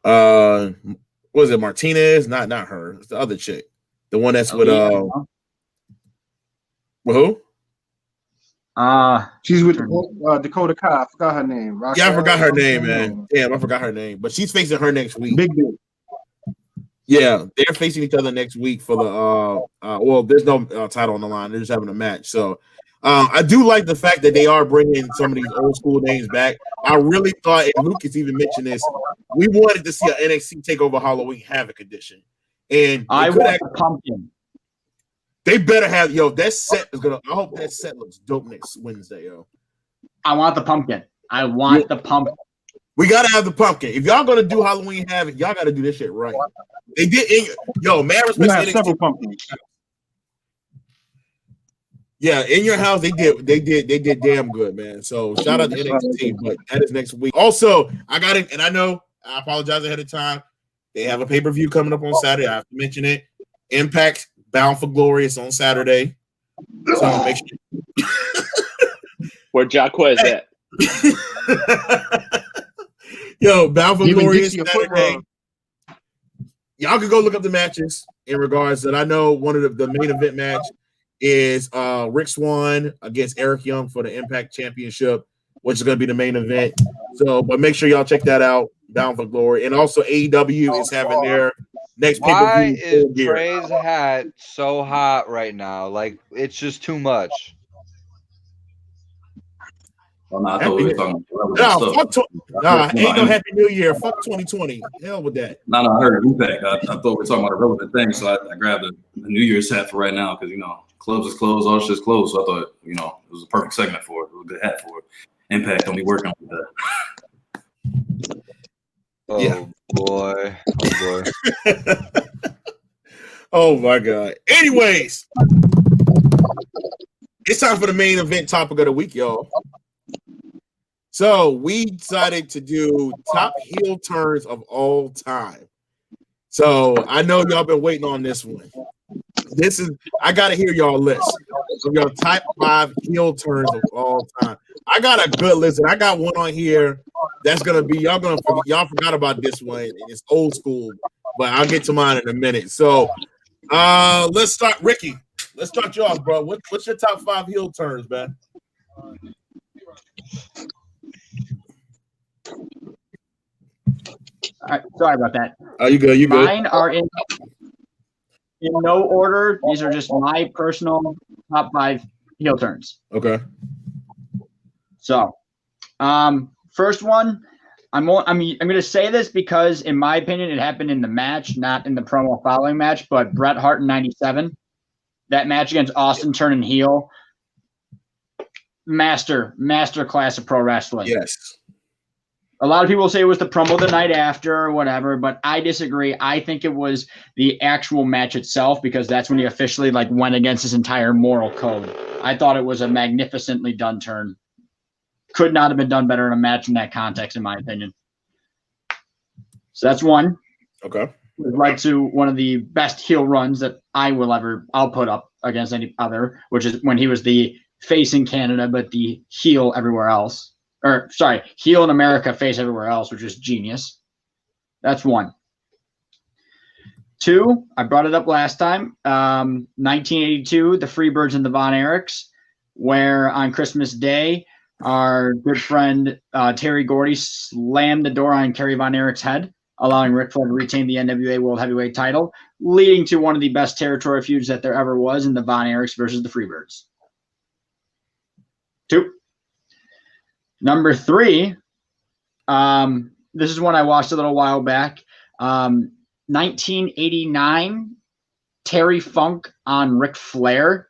Was it Martinez? Not her. It's the other chick. The one that's with who? She's with Dakota Kai. I forgot her name. Yeah, I forgot her name, man. Damn, I forgot her name. But she's facing her next week. Big. Yeah, they're facing each other next week for the well, there's no title on the line. They're just having a match. So I do like the fact that they are bringing some of these old school names back. I really thought, and Lucas even mentioned this, we wanted to see an NXT TakeOver Halloween Havoc edition. And I want the pumpkin. They better have, that set is gonna. I hope that set looks dope next Wednesday, yo. I want the pumpkin. I want the pumpkin. We gotta have the pumpkin. If y'all gonna do Halloween Havoc, y'all gotta do this shit right. They did, man. Respect to several pumpkins. Yeah, in your house, they did damn good, man. So shout out to NXT, but that is next week. Also, I got it, and I know I apologize ahead of time. They have a pay-per-view coming up on Saturday. I have to mention it. Impact Bound for Glory is on Saturday. So make sure. Where Jacquez at? Yo, Bound for Glory is Saturday. Y'all can go look up the matches in regards that I know one of the main event match is Rick Swann against Eric Young for the Impact Championship, which is going to be the main event. So, but make sure y'all check that out, Bound for Glory. And also AEW is having their next pay-per-view. Why is Trey's hat so hot right now? Like, it's just too much. Oh, no, I thought we were talking about ain't no Happy New Year. Fuck 2020. Hell with that. No, I heard Impact. I thought we were talking about a relevant thing, so I grabbed a New Year's hat for right now because, clubs is closed, all shit's closed. So I thought, it was a perfect segment for it. It was a good hat for it. Impact don't be working with that. Oh, yeah. Boy. Oh, boy. Oh, my God. Anyways, it's time for the main event topic of the week, y'all. So we decided to do top heel turns of all time. So I know y'all been waiting on this one. this is I gotta hear y'all list of your top 5 heel turns of all time. I got a good list, and I got one on here that's gonna be y'all forgot about this one. It's old school, but I'll get to mine in a minute. So let's start, Ricky. Let's start you off, bro. What's your top 5 heel turns, man? All right, sorry about that. Oh, you good? You good? Mine are in no order. These are just my personal top 5 heel turns. Okay. So, first one, I'm going to say this because, in my opinion, it happened in the match, not in the promo following match. But Bret Hart in '97, that match against Austin turning heel, master class of pro wrestling. Yes. A lot of people say it was the promo the night after or whatever, but I disagree. I think it was the actual match itself, because that's when he officially went against his entire moral code. I thought it was a magnificently done turn. Could not have been done better in a match in that context, in my opinion. So that's one. Okay. It led to one of the best heel runs that I'll put up against any other, which is when he was the face in Canada, but the heel everywhere else. Or, sorry, heel in America, face everywhere else, which is genius. That's one. 2, I brought it up last time, 1982, the Freebirds and the Von Erichs, where on Christmas Day, our good friend Terry Gordy slammed the door on Kerry Von Erich's head, allowing Ric Flair to retain the NWA World Heavyweight title, leading to one of the best territory feuds that there ever was in the Von Erichs versus the Freebirds. 2. Number 3, this is one I watched a little while back. 1989, Terry Funk on Ric Flair.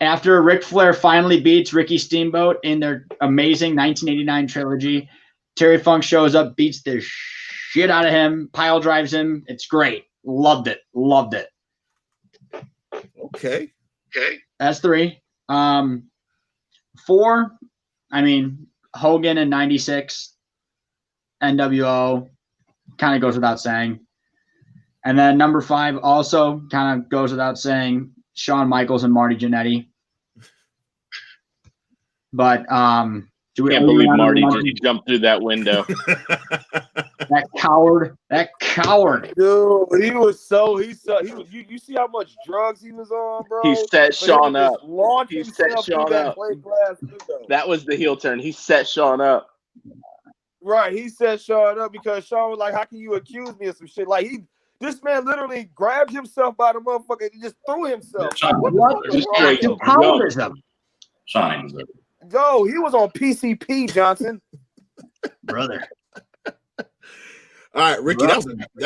After Ric Flair finally beats Ricky Steamboat in their amazing 1989 trilogy, Terry Funk shows up, beats the shit out of him, pile drives him. It's great. Loved it. Okay. That's 3. 4, Hogan in '96, NWO, kind of goes without saying. And then number 5 also kind of goes without saying, Shawn Michaels and Marty Jannetty. But Can't believe Marty just jumped through that window. That coward. Dude, you see how much drugs he was on, bro? He set Shawn up. He set Shawn up. That was the heel turn. He set Shawn up. Right, he set Shawn up because Shawn was like, "How can you accuse me of some shit?" Like this man literally grabbed himself by the motherfucker and just threw himself. Shawn deserved it. Yo, he was on PCP, Johnson. Brother. All right, Ricky, that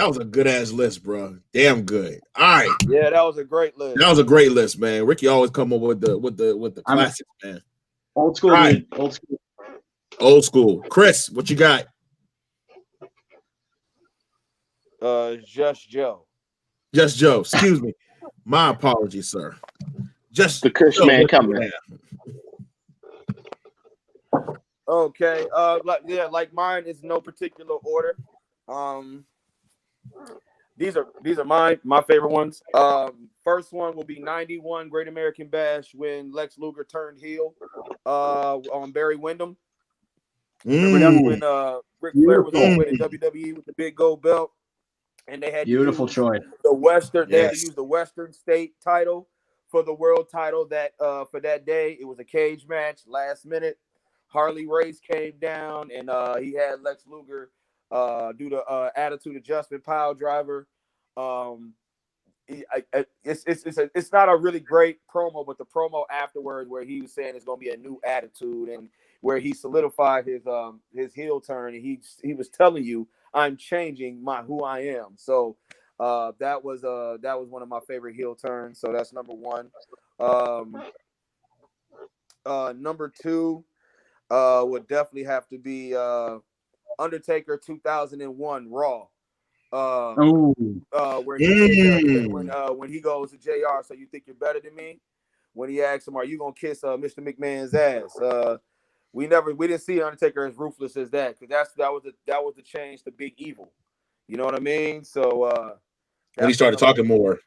was a good ass list, bro. Damn good. All right. Yeah, that was a great list. That was a great list, man. Ricky always come up with the classics, man. Old school, right. Dude. Old school. Chris, what you got? Just Joe. Just Joe. Excuse me. My apologies, sir. Just the Chris man coming. Okay. Like mine is no particular order. These are my favorite ones. First one will be 91 Great American Bash when Lex Luger turned heel on Barry Windham. Remember when Ric Flair was on with the WWE with the big gold belt, and they had beautiful choice. The Western, they had to use the Western State title for the world title. That for that day, it was a cage match. Last minute, Harley Race came down, and he had Lex Luger do the attitude adjustment pile driver. It's not a really great promo, but the promo afterwards where he was saying it's going to be a new attitude and where he solidified his heel turn, and he was telling you, I'm changing who I am. So that was one of my favorite heel turns. So that's number 1. Number 2 would definitely have to be Undertaker 2001 Raw. Where when he goes to JR, so you think you're better than me? When he asks him, "Are you gonna kiss Mr. McMahon's ass?" We didn't see Undertaker as ruthless as that, because that was the change to Big Evil. You know what I mean? So When he started talking more.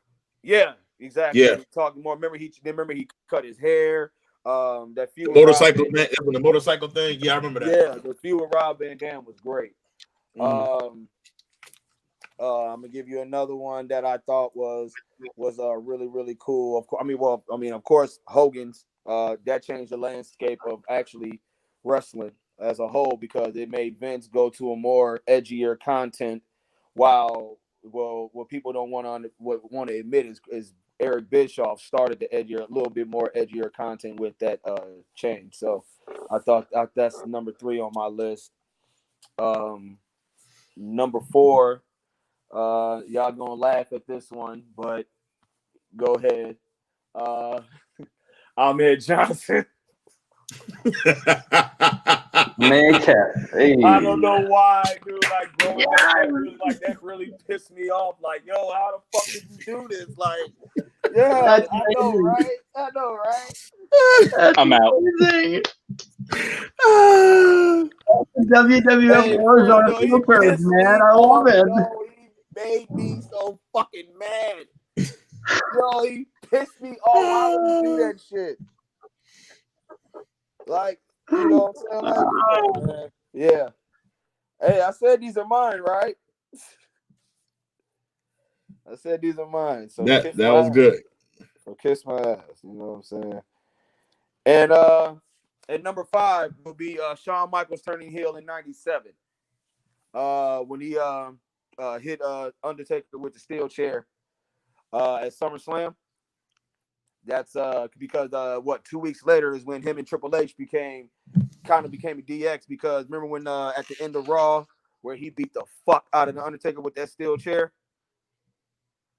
Yeah, exactly. Yeah. He talking more. Remember he cut his hair. That feud The with motorcycle, Rob Van the motorcycle thing. Yeah, I remember that. Yeah, the feud with Rob Van Dam was great. I'm gonna give you another one that I thought was really, really cool. Of course, Hogan's. That changed the landscape of actually wrestling as a whole because it made Vince go to a more edgier content. What people don't want to admit is Eric Bischoff started the a little bit more edgier content with that change. So I thought that's number 3 on my list. Number 4, y'all gonna laugh at this one, but go ahead. Ahmed Johnson. Man, cat. Hey. I don't know why, dude. Like, growing up, that really pissed me off. Like, yo, how the fuck did you do this? Like, yeah, I know, right? I'm out. WWF Arizona Clippers, man. I love it. Yo, he made me so fucking mad. Yo, he pissed me off. How did he do that shit? Like, you know what I'm saying? Like, yeah. Hey, I said these are mine, right? I said these are mine. So that was good. So kiss my ass. You know what I'm saying? And at number 5 will be Shawn Michaels turning heel in '97. When he hit Undertaker with the steel chair at SummerSlam. That's because 2 weeks later is when him and Triple H became a DX because remember when at the end of Raw where he beat the fuck out of the Undertaker with that steel chair.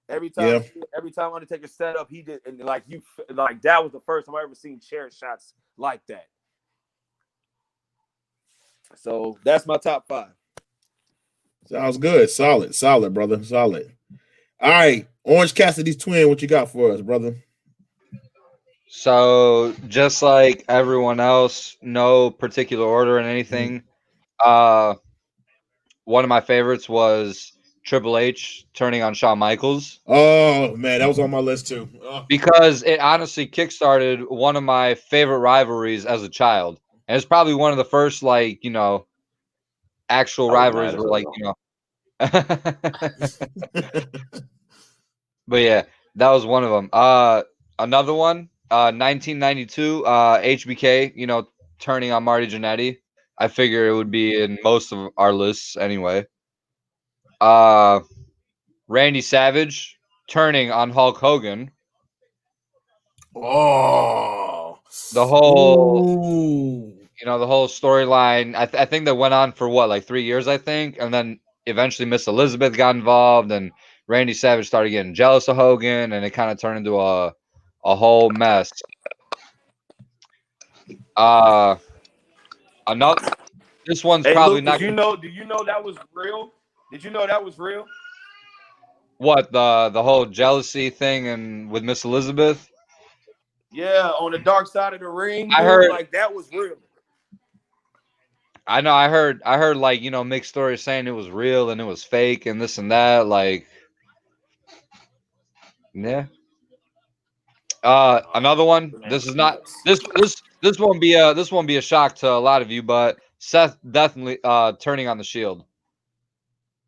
Every time Undertaker set up, he did, and that was the first time I ever seen chair shots like that. So that's my top 5. Sounds good. Solid, brother. Solid. All right, Orange Cassidy's twin. What you got for us, brother? So just like everyone else, no particular order and anything. One of my favorites was Triple H turning on Shawn Michaels. Oh man, that was on my list too. Because it honestly kickstarted one of my favorite rivalries as a child, and it's probably one of the first actual rivalries where But yeah, that was one of them. Another one. 1992, HBK, turning on Marty Jannetty. I figure it would be in most of our lists anyway. Randy Savage turning on Hulk Hogan. Oh, the whole storyline. I think that went on for 3 years, I think, and then eventually Miss Elizabeth got involved, and Randy Savage started getting jealous of Hogan, and it kind of turned into a whole mess. This one's probably Luke, not. Do you know that was real? Did you know that was real? What, the whole jealousy thing and with Miss Elizabeth? Yeah, on the dark side of the ring. I heard that was real. I know. I heard mixed stories saying it was real and it was fake and this and that. Yeah. Another one. This is not this won't be a shock to a lot of you, but Seth definitely turning on the Shield.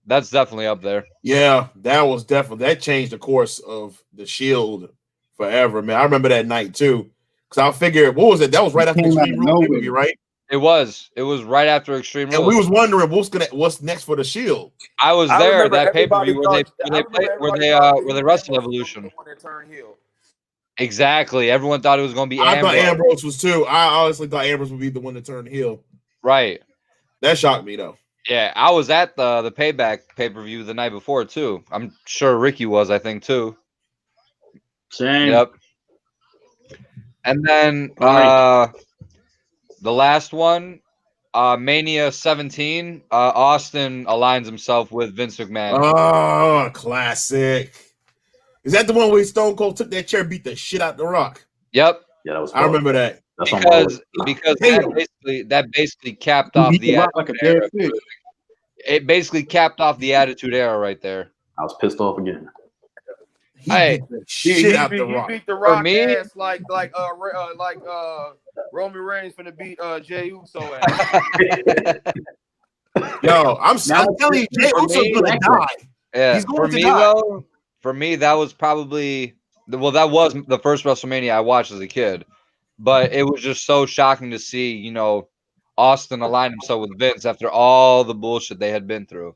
That's definitely up there. Yeah, that changed the course of the Shield forever, man. I remember that night too, because I figured, what was it? That was right after Extreme Rules movie, right? It was right after Extreme Rules. And we was wondering what's next for the Shield. I was there at that pay-per-view where they wrestled Evolution. Exactly. Everyone thought it was going to be Ambrose. I thought Ambrose was too. I honestly thought Ambrose would be the one to turn heel. Right. That shocked me though. Yeah, I was at the Payback pay-per-view the night before too. I'm sure Ricky was, I think, too. Same. Yep. And then the last one, Mania 17, Austin aligns himself with Vince McMahon. Oh, classic. Is that the one where Stone Cold took that chair, beat the shit out the Rock? Yep. Yeah, that was. I remember that. Because that basically capped off the Attitude Era. It basically capped off the Attitude Era right there. I was pissed off again. He Hey, beat the shit out the He Rock. beat the Rock me- ass like Roman Reigns finna beat Jey Uso ass. Yo, I'm telling you, Jey for Uso's me, gonna die. Yeah, He's going for to me die. though, that was probably that was the first WrestleMania I watched as a kid. But it was just so shocking to see, Austin align himself with Vince after all the bullshit they had been through.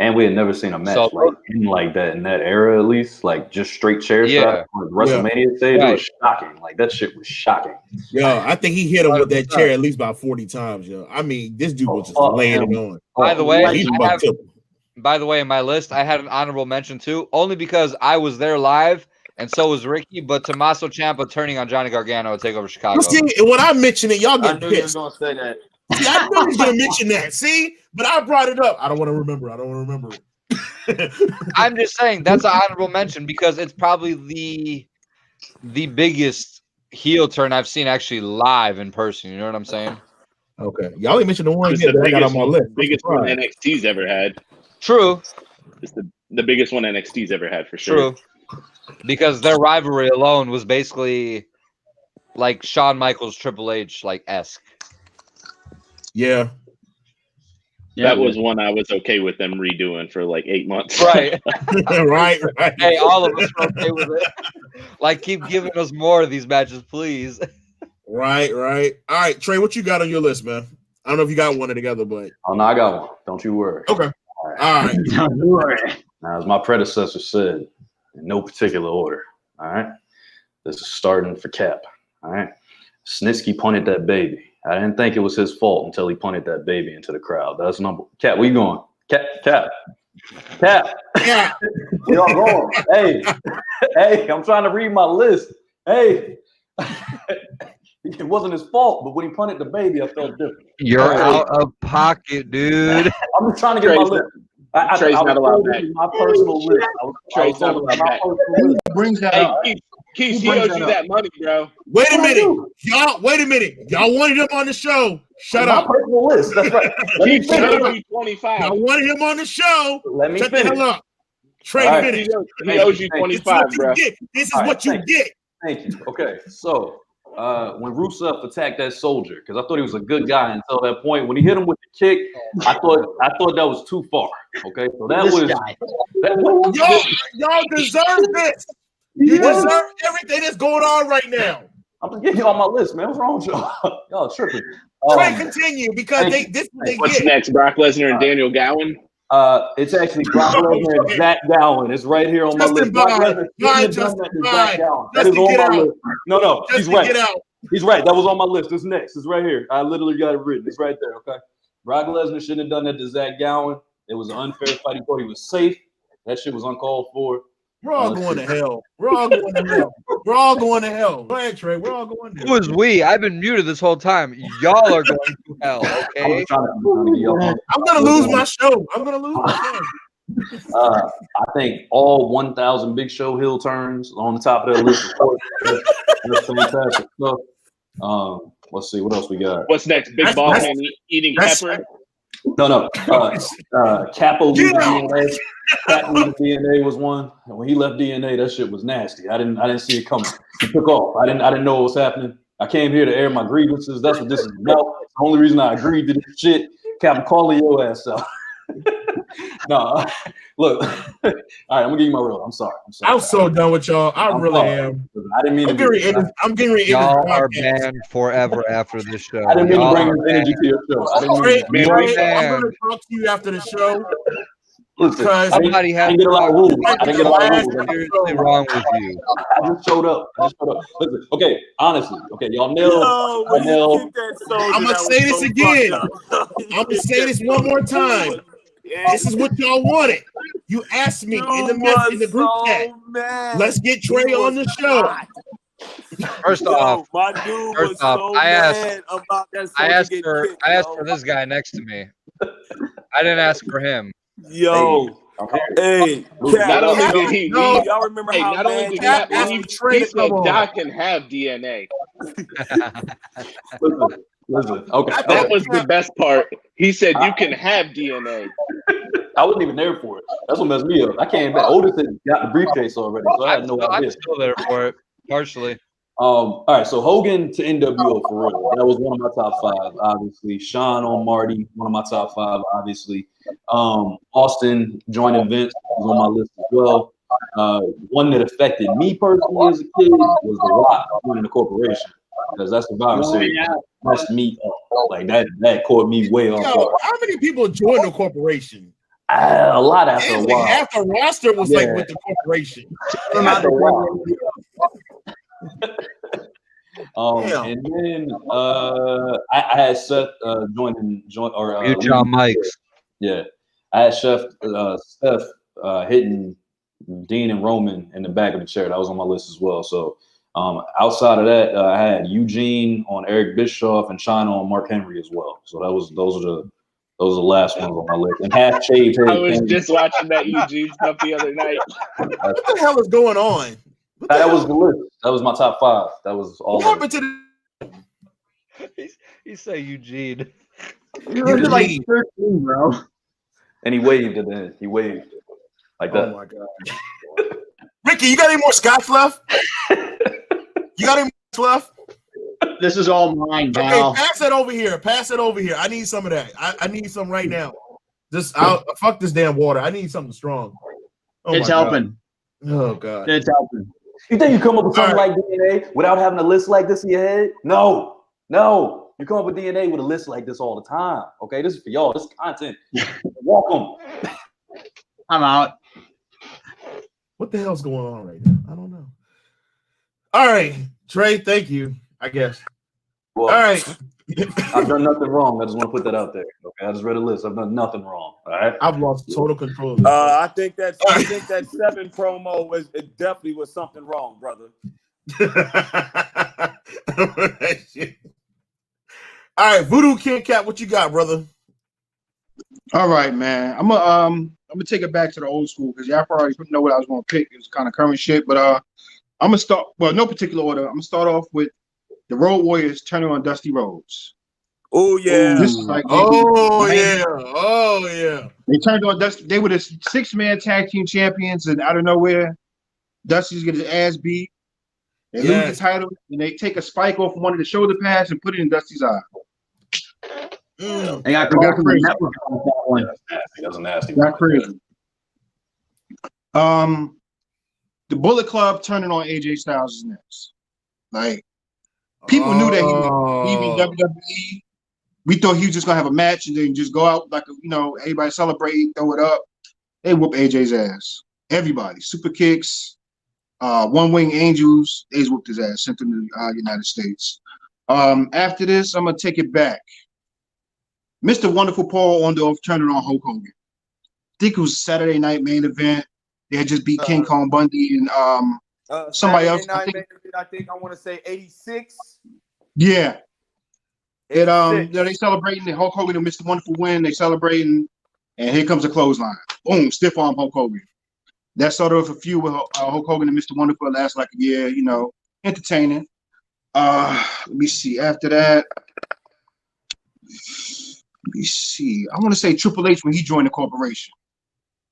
And we had never seen a match like that in that era, at least. Like just straight chair Yeah. shot on WrestleMania stage. Right. It was shocking. Like that shit was shocking. Yo, I think he hit him with that chair at least about 40 times, yo. I mean, this dude was just laying it on. By the way, He I have, fucked him. by the way, in my list, I had an honorable mention too, only because I was there live, and so was Ricky. But Tommaso Ciampa turning on Johnny Gargano to take over Chicago. See, when I mention it, y'all I get knew you were pissed. gonna say that. See, I knew he was gonna mention that. See, but I brought it up. I don't want to remember. I don't want to remember it. I'm just saying that's an honorable mention because it's probably the biggest heel turn I've seen actually live in person. You know what I'm saying? Okay, y'all only mentioned the one It's yet the that I got on my list. biggest one NXT's ever had. True. It's the biggest one NXT's ever had for sure. True. Because their rivalry alone was basically like Shawn Michaels, Triple H, like esque. Yeah. Yeah, That was one I was okay with them redoing for like 8 months. Right. right. Hey, all of us are okay with it. Like, keep giving us more of these matches, please. Right. All right, Trey, what you got on your list, man? I don't know if you got one together, but Oh no, I got one. Don't you worry. okay. All right. Now, as my predecessor said, in no particular order. All right. This is starting for Cap. All right. Snitsky punted that baby. I didn't think it was his fault until he punted that baby into the crowd. That's number. Cap, where you going? Cap. Yeah. Where y'all going? Hey, I'm trying to read my list. Hey. It wasn't his fault, but when he punted the baby, I felt different. You're out of pocket, dude. I'm just trying to get my list. Trey's not allowed back. My personal list. Trey's not allowed back. Who brings that up? Keith, he Who brings owes you that up? that money, bro. Wait a minute. Y'all, wait a minute. Y'all wanted him on the show. Shut up. My personal list. That's right. Let me Keith should finish. owe you 25. Y'all wanted him on the show. Let me Shut the finish. hell up. Trey, All a right. minute. He owes you This is 25, what you bro. get. This is All right, what you thank get. Thank you. Okay, so when Rusev attacked that soldier, because I thought he was a good guy until that point. When he hit him with the kick, I thought that was too far. Okay, so that was Y'all deserve this. You deserve everything that's going on right now. I'm just getting you on my list, man. What's wrong with y'all? Y'all tripping. Trey, continue because this is what they What's get. next? Brock Lesnar and Daniel Gowan? It's actually Brock Lesnar and Zach Gowan. It's right here on my list. Brock Lesnar shouldn't have done that to Zach Gowan. That is on my list. No, he's right. He's right. That was on my list. It's next. It's right here. I literally got it written. It's right there. Okay. Brock Lesnar shouldn't have done that to Zach Gowan. It was an unfair fight. He thought he was safe. That shit was uncalled for. We're all going to hell. We're all going to hell. We're all going to hell. Go ahead, Trey. We're all going to hell. Who is we? I've been muted this whole time. Y'all are going to hell, okay? I'm going to lose my show. I'm going to lose my show. I think all 1,000 Big Show heel turns on the top of that list. Of course, that's fantastic stuff. Let's see what else we got. What's next? Big Boss Man eating pepper? No. Capo leaving DNA. Capo leaving DNA was one. And when he left DNA, that shit was nasty. I didn't see it coming. He took off. I didn't know what was happening. I came here to air my grievances. That's what this is about. It's the only reason I agreed to this shit. Capo, calling your ass out. No, look. All right, I'm gonna give you my real. I'm sorry. I'm so done with y'all. I'm really sorry. am. I didn't mean I'm getting ready to Y'all are banned forever after this show. I didn't mean to bring Y'all this energy to your show. I didn't Trey, mean to. Trey, I'm going to talk to you after the show. Listen, Because somebody I has didn't get a lot of rules. I didn't get a lot of rules. What's seriously wrong with you? I just showed up. Listen, okay, honestly, okay, y'all nailed. I nailed. I'm going to say this again. I'm going to say this one more time. This is what y'all wanted. You asked me in the group chat. Let's get Trey on the show. First off, my dude was first off, so I mad about that. I asked for this guy next to me. I didn't ask for him. Yo, hey, Not only did he leave, y'all remember hey, how not only bad did Cap he leave, he said Doc can have DNA. Listen, okay. That was the best part. He said you can have DNA. I wasn't even there for it. That's what messed me up. I came back. Otis had got the briefcase already, so I had no I'm idea. still there for it, partially. All right, so Hogan to NWO for real. That was one of my top 5, obviously. Sean on Marty, one of my top 5, obviously. Austin joining Vince was on my list as well. One that affected me personally as a kid was The Rock joining the corporation, because that's Survivor Series. Messed me up. Like that caught me way off guard. How many people joined the corporation? A lot after a while. Half the roster was like with the corporation. After a while. And then I had Seth join or Mute your mics. Yeah, I had Steph hitting Dean and Roman in the back of the chair. That was on my list as well. So outside of that, I had Eugene on Eric Bischoff and China on Mark Henry as well. So those are the last ones on my list. And half shaved head. I was just watching that Eugene stuff the other night. What the hell is going on? That was the list. That was my top 5. That was all. What happened to the? He say Eugene. You're like 13, bro. And he waved at the end. He waved like that. Oh my god. Ricky, you got any more scotch left? You got any more left? This is all mine, pal. Okay, pass it over here. Pass it over here. I need some of that. I need some right now. Fuck this damn water. I need something strong. Oh, it's helping. God. Oh god. It's helping. You think you come up with something like DNA without having a list like this in your head? No. You come up with DNA with a list like this all the time. Okay, this is for y'all. This is content. Welcome. I'm out. What the hell's going on right now? I don't know. All right, Trey, thank you, I guess. Well, all right. I've done nothing wrong. I just want to put that out there. Okay, I just read a list. I've done nothing wrong. All right. I've lost total control of this. I think that 7 promo it definitely was something wrong, brother. All right, Voodoo Kid Cat, what you got, brother? All right, man. I'm gonna take it back to the old school because y'all probably know what I was gonna pick. It was kind of current shit, but I'm gonna start. Well, no particular order. I'm gonna start off with the Road Warriors turning on Dusty Rhodes. Oh yeah. This is like yeah. They turned on Dusty. They were the 6-man tag team champions, and out of nowhere, Dusty's getting his ass beat. They lose the title, and they take a spike off one of the shoulder pads and put it in Dusty's eye. They got crazy. That one. That was nasty. Got crazy. The Bullet Club turning on AJ Styles is next. Like, people knew that he was leaving WWE. We thought he was just gonna have a match and then just go out like everybody celebrate, throw it up. They whoop AJ's ass. Everybody, super kicks, one wing angels. They whooped his ass. Sent him to the United States. After this, I'm gonna take it back. Mr. Wonderful Paul Orndorff turning on Hulk Hogan. I think it was a Saturday night main event. They had just beat King Kong Bundy and somebody else. I think I want to say 86. Yeah. And they celebrating the Hulk Hogan and Mr. Wonderful win. They celebrating, and here comes a clothesline. Boom, stiff arm Hulk Hogan. That sort of a feud with Hulk Hogan and Mr. Wonderful lasts like a year. Entertaining. Let me see. After that, let me see. I want to say Triple H when he joined the corporation.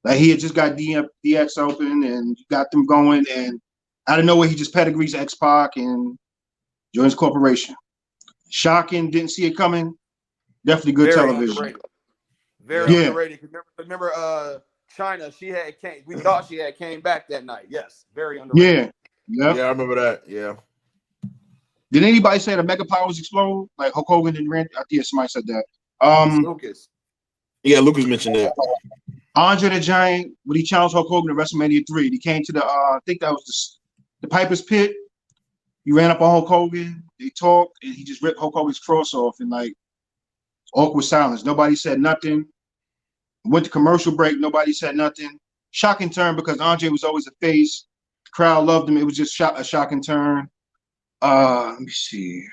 Like he had just got DX open and got them going, and out of nowhere he just pedigrees X-Pac and joins the corporation. Shocking, didn't see it coming. Definitely good television. Underrated. Very underrated. Remember China, we thought she had came back that night. Yes, very underrated. Yeah, I remember that. Yeah. Did anybody say the Mega Powers explode? Like Hulk Hogan and Randy? I think somebody said that. Lucas. Yeah, Lucas mentioned that. Andre the Giant, when he challenged Hulk Hogan at WrestleMania 3, he came to the I think that was the Piper's Pit. He ran up on Hulk Hogan. They talked, and he just ripped Hulk Hogan's cross off, and like awkward silence. Nobody said nothing. Went to commercial break. Nobody said nothing. Shocking turn because Andre was always a face. The crowd loved him. It was just a shocking turn. Let me see.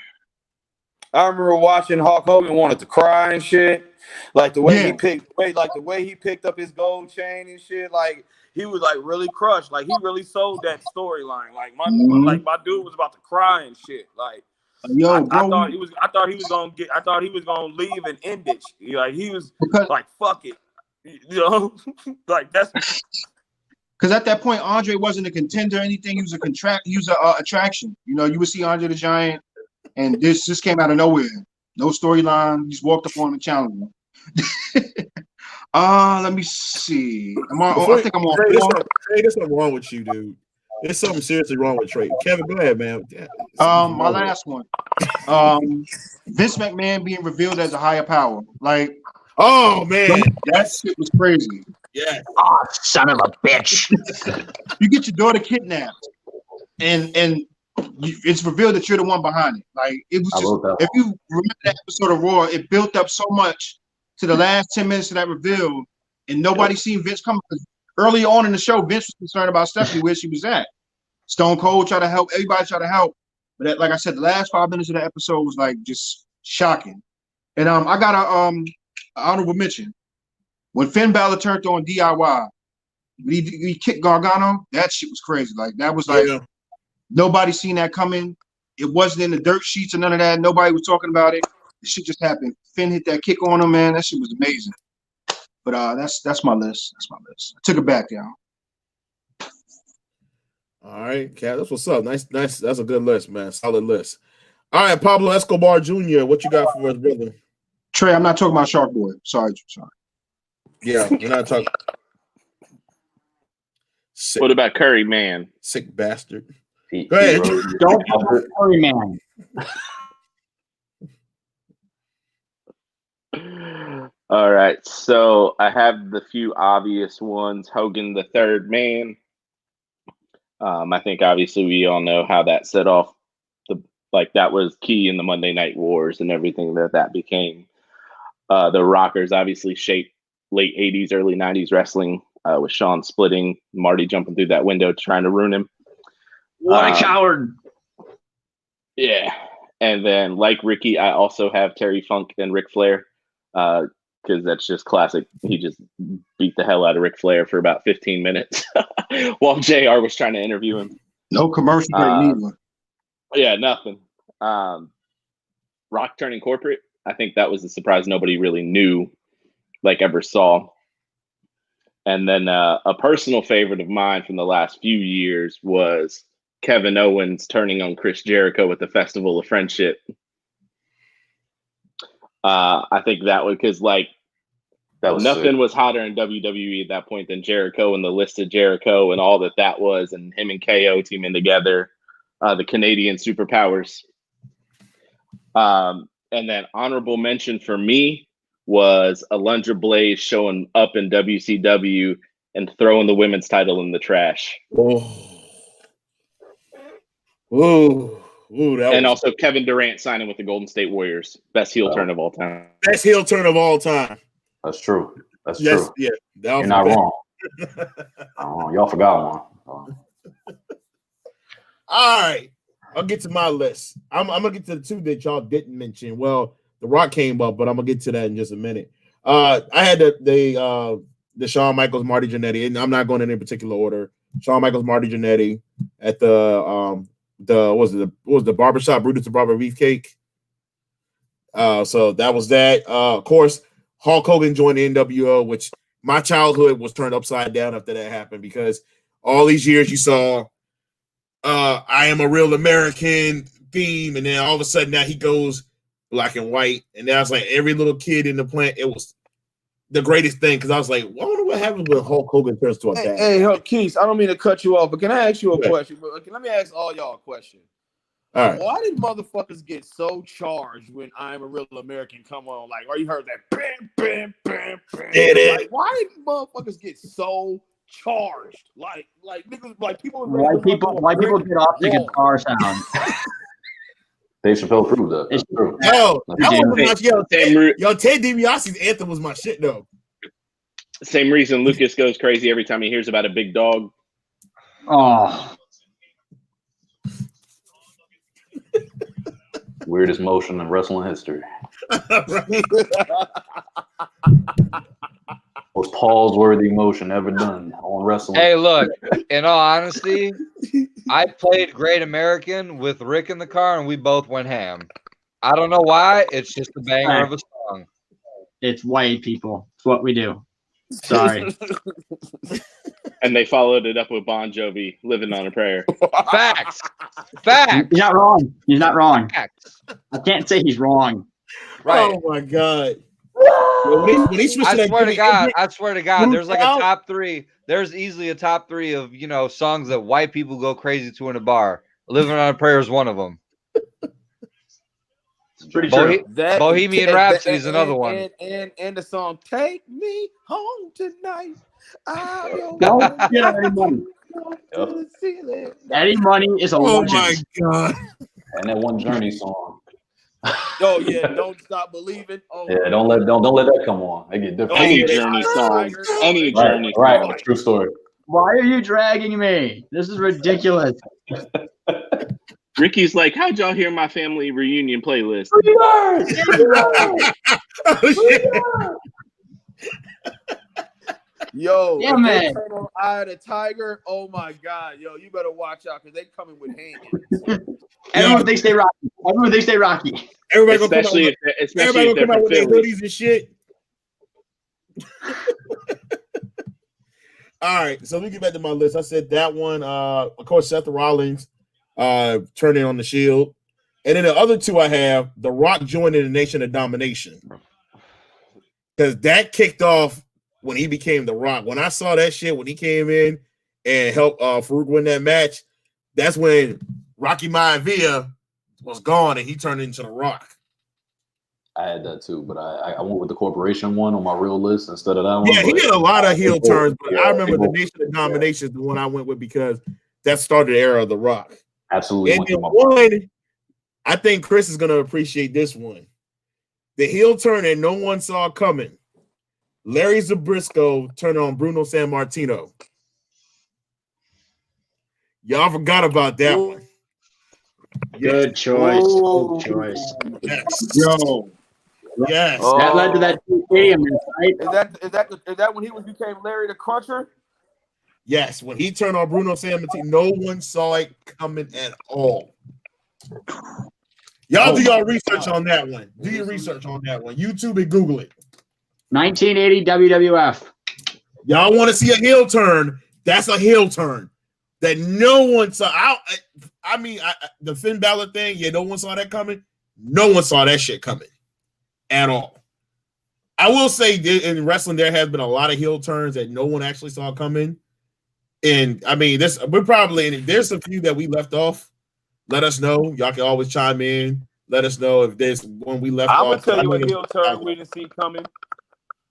I remember watching Hulk Hogan wanted to cry and shit. Like the way he picked up his gold chain and shit. Like he was like really crushed. Like he really sold that storyline. Like my dude was about to cry and shit. Like I thought he was gonna leave and end it. Like he was like fuck it. You know, like that's because at that point Andre wasn't a contender or anything. He was a attraction. You know, you would see Andre the Giant, and this just came out of nowhere. No storyline. He just walked up on him and challenged him. Let me see. I think I'm on Trey, four. there's something wrong with you, dude. There's something seriously wrong with Trey. Kevin, go ahead, man. My last one. Vince McMahon being revealed as a higher power. Like, oh man, that shit was crazy. Yeah. Oh, son of a bitch. You get your daughter kidnapped, and it's revealed that you're the one behind it. Like, it was just, if you remember that episode of Raw, it built up so much to the last 10 minutes of that reveal, and nobody seen Vince come. Early on in the show, Vince was concerned about Stephanie, where she was at. Stone Cold tried to help. Everybody tried to help. But like I said, the last 5 minutes of the episode was like just shocking. And I got a honorable mention. When Finn Balor turned on DIY, he kicked Gargano. That shit was crazy. Like, that was like, nobody seen that coming. It wasn't in the dirt sheets or none of that. Nobody was talking about it. The shit just happened. Finn hit that kick on him, man. That shit was amazing. But that's my list. That's my list. I took it back, y'all. All right, Cat. That's what's up. Nice. That's a good list, man. Solid list. All right, Pablo Escobar Jr., what you got for us, brother? Trey, I'm not talking about Shark Boy. Sorry. Yeah, we're not talking. Sick. What about Curry Man? Sick bastard. Go ahead. Don't talk Curry Man. All right, so I have the few obvious ones. Hogan, the third man. I think obviously we all know how that set off. That was key in the Monday Night Wars and everything that became. The Rockers obviously shaped late 80s, early 90s wrestling with Shawn splitting, Marty jumping through that window trying to ruin him. What a coward. Yeah. And then, like Ricky, I also have Terry Funk and Ric Flair because that's just classic. He just beat the hell out of Ric Flair for about 15 minutes while JR was trying to interview him. No commercial break neither. Yeah, nothing. Rock turning corporate, I think that was a surprise nobody really knew, ever saw. And then a personal favorite of mine from the last few years was Kevin Owens turning on Chris Jericho at the Festival of Friendship. I think that was because nothing was hotter in WWE at that point than Jericho and the list of Jericho and all that was, and him and KO teaming together, the Canadian superpowers. And then honorable mention for me was Alundra Blaze showing up in WCW and throwing the women's title in the trash. And also Kevin Durant signing with the Golden State Warriors. Best heel turn of all time. Best heel turn of all time. That's true. That's true. Yeah, you're not wrong. Y'all forgot one. All right. I'll get to my list. I'm gonna get to the two that y'all didn't mention. Well, The Rock came up, but I'm gonna get to that in just a minute. I had the Shawn Michaels, Marty Jannetty, and I'm not going in any particular order. Shawn Michaels, Marty Jannetty at the barbershop, Brutus the Barber Beefcake. So that was that. Of course, Hulk Hogan joined the NWO, which my childhood was turned upside down after that happened, because all these years you saw I Am a Real American theme, and then all of a sudden now he goes black and white, and now it's like every little kid in the plant. It was the greatest thing, because I was like, I wonder what happens when Hulk Hogan turns to a dad. Hey, Keith, I don't mean to cut you off, but can I ask you a question? Let me ask all y'all a question. All right. Why did motherfuckers get so charged when I Am a Real American come on? Or you heard that bam, bam, bam, bam. Why did motherfuckers get so charged? Niggas, people. Why people get off the guitar sound? Dave Chappelle proved that. It's true. Ted DiBiase's anthem was my shit though. Same reason Lucas goes crazy every time he hears about a big dog. Oh. Weirdest motion in wrestling history. Most pause-worthy motion ever done on wrestling. Hey, look, in all honesty, I played Great American with Rick in the car, and we both went ham. I don't know why. It's just a banger of a song. It's white people. It's what we do. Sorry. And they followed it up with Bon Jovi, "Living on a Prayer." Facts. Facts. He's not wrong. He's not wrong. Facts. I can't say he's wrong. Right. Oh my God. When he switched I that swear to Jimmy God, Hendrix, I swear to God, there's like a Brutal. top 3. There's easily a top 3 of, you know, songs that white people go crazy to in a bar. Living on a Prayer is one of them. It's pretty true. Bohemian Rhapsody is another one. And the song "Take Me Home Tonight." Don't get Eddie Money. Eddie Money is a Oh legend. my God. And that one Journey song. Oh yeah, "Don't Stop Believing." Oh, Yeah, don't let that come on. They get different. Any yeah, Journey song. Any Right, Journey right. song. True story. Why are you dragging me? This is ridiculous. Ricky's like, "How'd y'all hear my family reunion playlist?" Oh, shit. Yo, Yeah, if man. they turn on "Eye of the Tiger," oh my God, yo, you better watch out because they coming with hands. Everyone thinks they Rocky. Everyone thinks they Rocky. Everybody gonna Especially come if out, everybody gonna they're come out from with their Philly. hoodies and shit. All right, so let me get back to my list. I said that one, of course, Seth Rollins turning on the Shield. And then the other two I have, The Rock joining the Nation of Domination. Because that kicked off when he became The Rock. When I saw that shit, when he came in and helped Farouk win that match, that's when Rocky Maivia was gone and he turned into The Rock. I had that too, but I went with the corporation one on my real list instead of that one. Yeah, he had a lot of heel turns, but I remember the people- Nation of Domination is the one I went with because that started the era of The Rock. Absolutely. And went then through my mind. one, I think Chris is going to appreciate this one. The heel turn that no one saw coming. Larry Zabrisco turned on Bruno Sammartino. Y'all forgot about that one. Good choice. Good choice. Yes. Yo, Yes. That led to that stadium, right? Is that when he became Larry the Cruncher? Yes. When he turned on Bruno Sammartino, no one saw it coming at all. Y'all do y'all research on that one. Do your research on that one. YouTube and Google it. 1980 WWF. Y'all want to see a heel turn? That's a heel turn that no one saw. I mean, the Finn Balor thing, yeah, no one saw that coming. No one saw that shit coming at all. I will say in wrestling, there has been a lot of heel turns that no one actually saw coming. And I mean, there's a few that we left off. Let us know. Y'all can always chime in. Let us know if there's one we left I'm off. gonna tell you a heel turn we didn't see coming.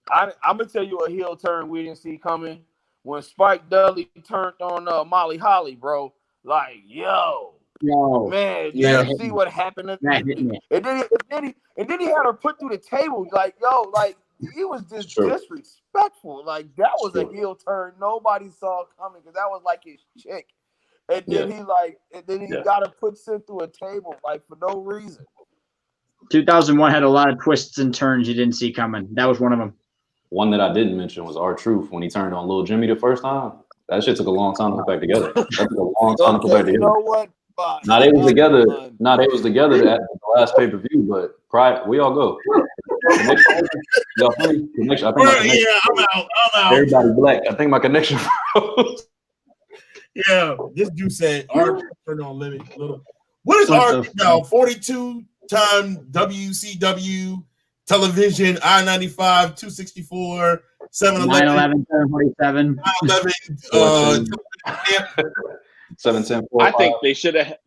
I'm gonna tell you a heel turn we didn't see coming when Spike Dudley turned on Molly Holly, bro. Like, yo, man, you see what happened? And then he had her put through the table. Like, yo, like he was just disrespectful. Like that was a heel turn nobody saw coming because that was like his chick. And then he got to put Sid through a table like for no reason. 2001 had a lot of twists and turns you didn't see coming. That was one of them. One that I didn't mention was R-Truth when he turned on Lil Jimmy the first time. That shit took a long time to put back together. That took a long time to put back together. You know what? Now they was together. At the last pay-per-view, but we all go. Y'all funny? Connection. I think I'm out. Everybody black. I think my connection froze. Yeah, this dude said R turned on little. What is R now? 42-time WCW television, I-95, 264, 711, 9/11, 747. 710. I think they should have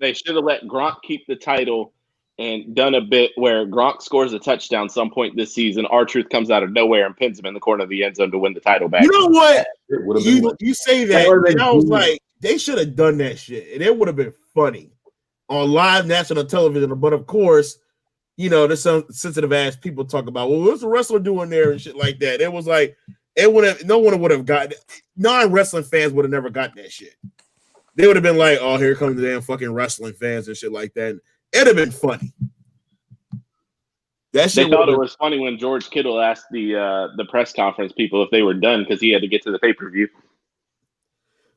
let Gronk keep the title and done a bit where Gronk scores a touchdown some point this season. R-Truth comes out of nowhere and pins him in the corner of the end zone to win the title back. You know what? You say that, and I was like, they should have done that shit, and it would have been funny on live national television. But of course, you know, there's some sensitive ass people talk about, well, what's the wrestler doing there and shit like that. It was like no one would have gotten it. Non-wrestling fans would have never got that shit. They would have been like, oh, here comes the damn fucking wrestling fans and shit like that. It'd have been funny. That shit. They thought it was funny when George Kittle asked the press conference people if they were done because he had to get to the pay-per-view.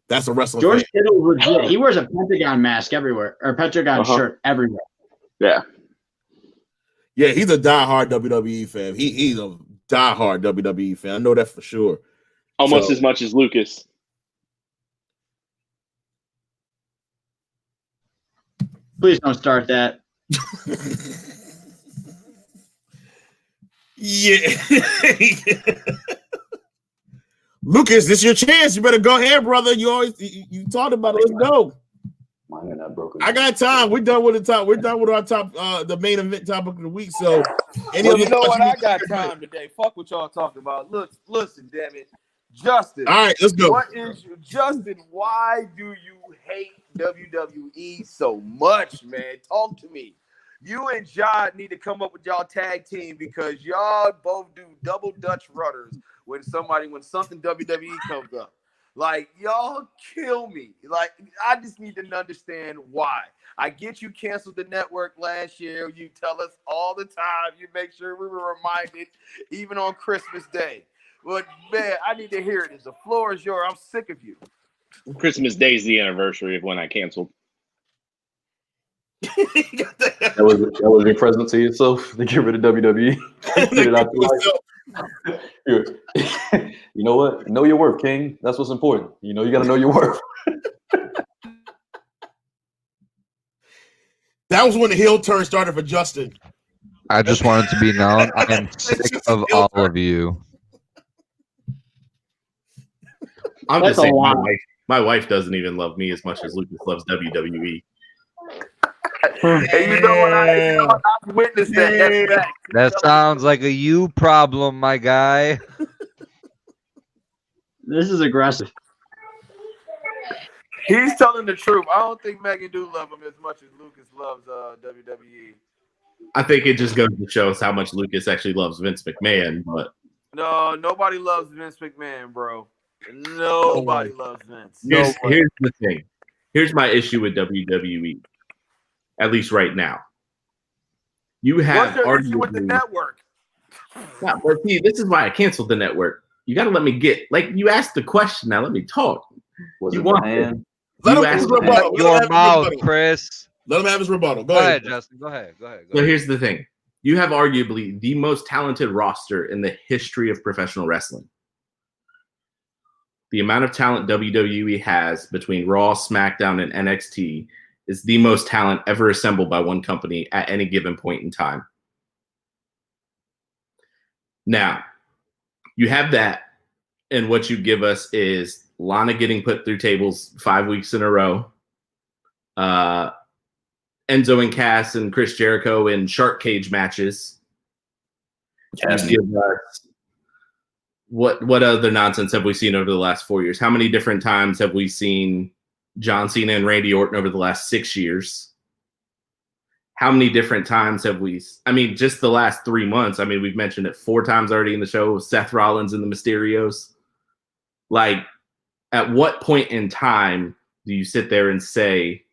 That's a wrestling. George Kittle was legit. He wears a Pentagon mask everywhere, or Pentagon shirt everywhere. Yeah. Yeah, he's a diehard WWE fan. He's a diehard WWE fan. I know that for sure. Almost as much as Lucas. Please don't start that. Yeah. Lucas, this is your chance. You better go ahead, brother. You talked about it. Let's go. My internet broke. I got time. We're done with the top. We're done with our top, the main event topic of the week. So, Well, you know what? I got time today. Fuck what y'all talking about. Look, listen, damn it, Justin. All right, let's go. Justin? Why do you hate WWE so much, man? Talk to me. You and John need to come up with y'all tag team because y'all both do double Dutch rudders when something WWE comes up. Like, y'all kill me. Like, I just need to understand why. I get you canceled the network last year. You tell us all the time. You make sure we were reminded, even on Christmas Day. But, man, I need to hear it. The floor is yours. I'm sick of you. Christmas Day is the anniversary of when I canceled. That was your present to yourself to get rid of WWE. Get it out the life. You know what? Know your worth, King. That's what's important. You got to know your worth. That was when the heel turn started for Justin. I just wanted to be known. I am sick of all of you. I'm just saying, my wife doesn't even love me as much as Lucas loves WWE. And you know what? I've witnessed that. That sounds like a you problem, my guy. This is aggressive. He's telling the truth. I don't think Megan do love him as much as Lucas loves WWE. I think it just goes to show us how much Lucas actually loves Vince McMahon. But no, nobody loves Vince McMahon, bro. Nobody loves Vince. Here's the thing. Here's my issue with WWE. At least right now, you have what's your issue with the network? But see, this is why I canceled the network. You got to let me get you asked the question. Now let me talk. Was you it want man? Let him have his rebuttal. Your mouth, Chris. Let him have his rebuttal. Go ahead, Justin. Go ahead. So here's the thing: you have arguably the most talented roster in the history of professional wrestling. The amount of talent WWE has between Raw, SmackDown, and NXT is the most talent ever assembled by one company at any given point in time. Now, you have that, and what you give us is Lana getting put through tables 5 weeks in a row, Enzo and Cass and Chris Jericho in shark cage matches. What other nonsense have we seen over the last 4 years? How many different times have we seen John Cena and Randy Orton over the last 6 years? How many different times have we? I mean, just the last 3 months. I mean, we've mentioned it 4 times already in the show. Seth Rollins and the Mysterios. Like, at what point in time do you sit there and say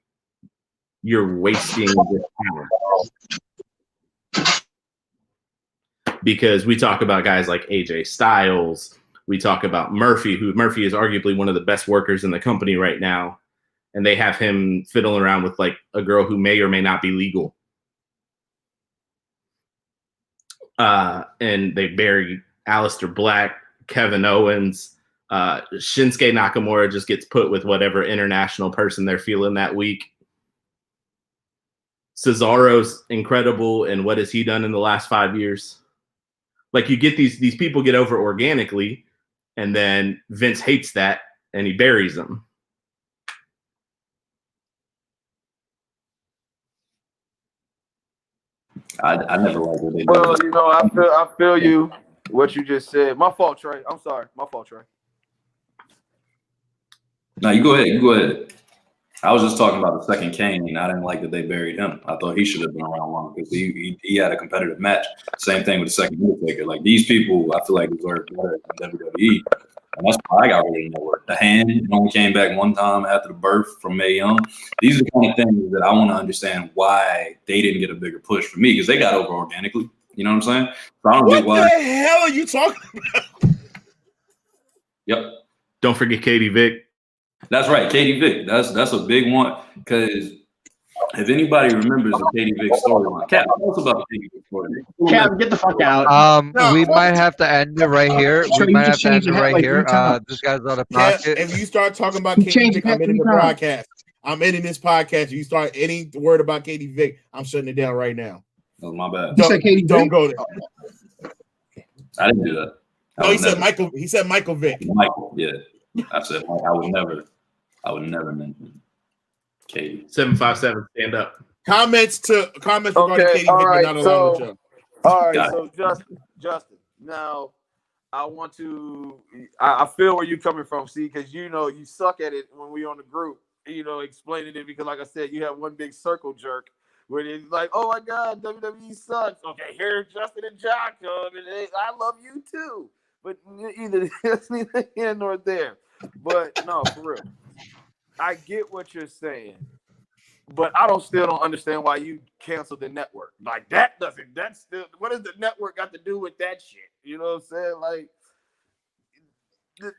you're wasting this time? Because we talk about guys like AJ Styles. We talk about Murphy is arguably one of the best workers in the company right now. And they have him fiddling around with like a girl who may or may not be legal. And they bury Aleister Black, Kevin Owens, Shinsuke Nakamura just gets put with whatever international person they're feeling that week. Cesaro's incredible, and what has he done in the last 5 years? Like, you get these people get over organically, and then Vince hates that, and he buries them. I never liked what they did. Well, you know, I feel you. What you just said. My fault, Trey. I'm sorry. My fault, Trey. No, you go ahead. You go ahead. I was just talking about the second Kane, and I didn't like that they buried him. I thought he should have been around longer because he had a competitive match. Same thing with the second Undertaker. Like, these people, I feel like deserve better than WWE. And that's why I got rid of the network. The Hand only came back one time after the birth from Mae Young. These are the kind of things that I want to understand why they didn't get a bigger push for me, because they got over organically. You know what I'm saying? So I don't get why. What the hell are you talking about? Yep. Don't forget Katie Vick. That's right, Katie Vick. That's a big one, because If anybody remembers the Katie Vick storyline, Cap, tell us about the Katie Vick storyline. Cap, get the fuck out. We might have to end it right here. Trey, We you might have just to end changed it your hat right like here. 3 times. This guy's out of Yeah, pocket. if you start talking about You Katie changed Vick, your I'm hat ending the 3 times. broadcast. I'm ending this podcast. You start any word about Katie Vick, I'm shutting it down right now. That was my bad. You said Katie Don't Vick? go there. I didn't do that. No, he said Michael. He said Michael Vick. Michael, yeah. I said I would never mention Katie. 757, stand up. Comments regarding Katie Vick, all but right, not allowed on the show. All right, Got so Justin. Now, I want to. I feel where you're coming from, see, because you suck at it when we on the group. Explaining it because, like I said, you have one big circle jerk where it's like, oh my God, WWE sucks. Okay, here Justin and John come, and I love you too. But either that's neither here nor there. But no, for real, I get what you're saying. But I still don't understand why you canceled the network. Like that's still, what does the network got to do with that shit? You know what I'm saying? Like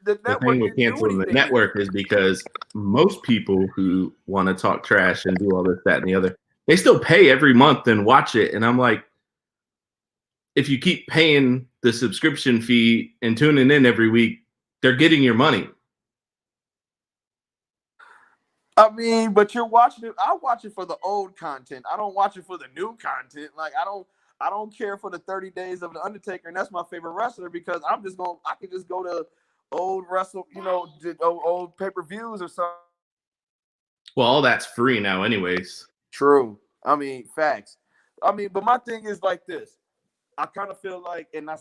the network thing with didn't do canceling the anything. network is because most people who want to talk trash and do all this, that, and the other, they still pay every month and watch it. And I'm like, if you keep paying the subscription fee and tuning in every week, they're getting your money. I mean, but you're watching it. I watch it for the old content. I don't watch it for the new content. Like I don't care for the 30 days of the Undertaker, and that's my favorite wrestler because I can just go to old old pay-per-views or something. Well, all that's free now, anyways. True. I mean, facts. I mean, but my thing is like this. I kind of feel like, and I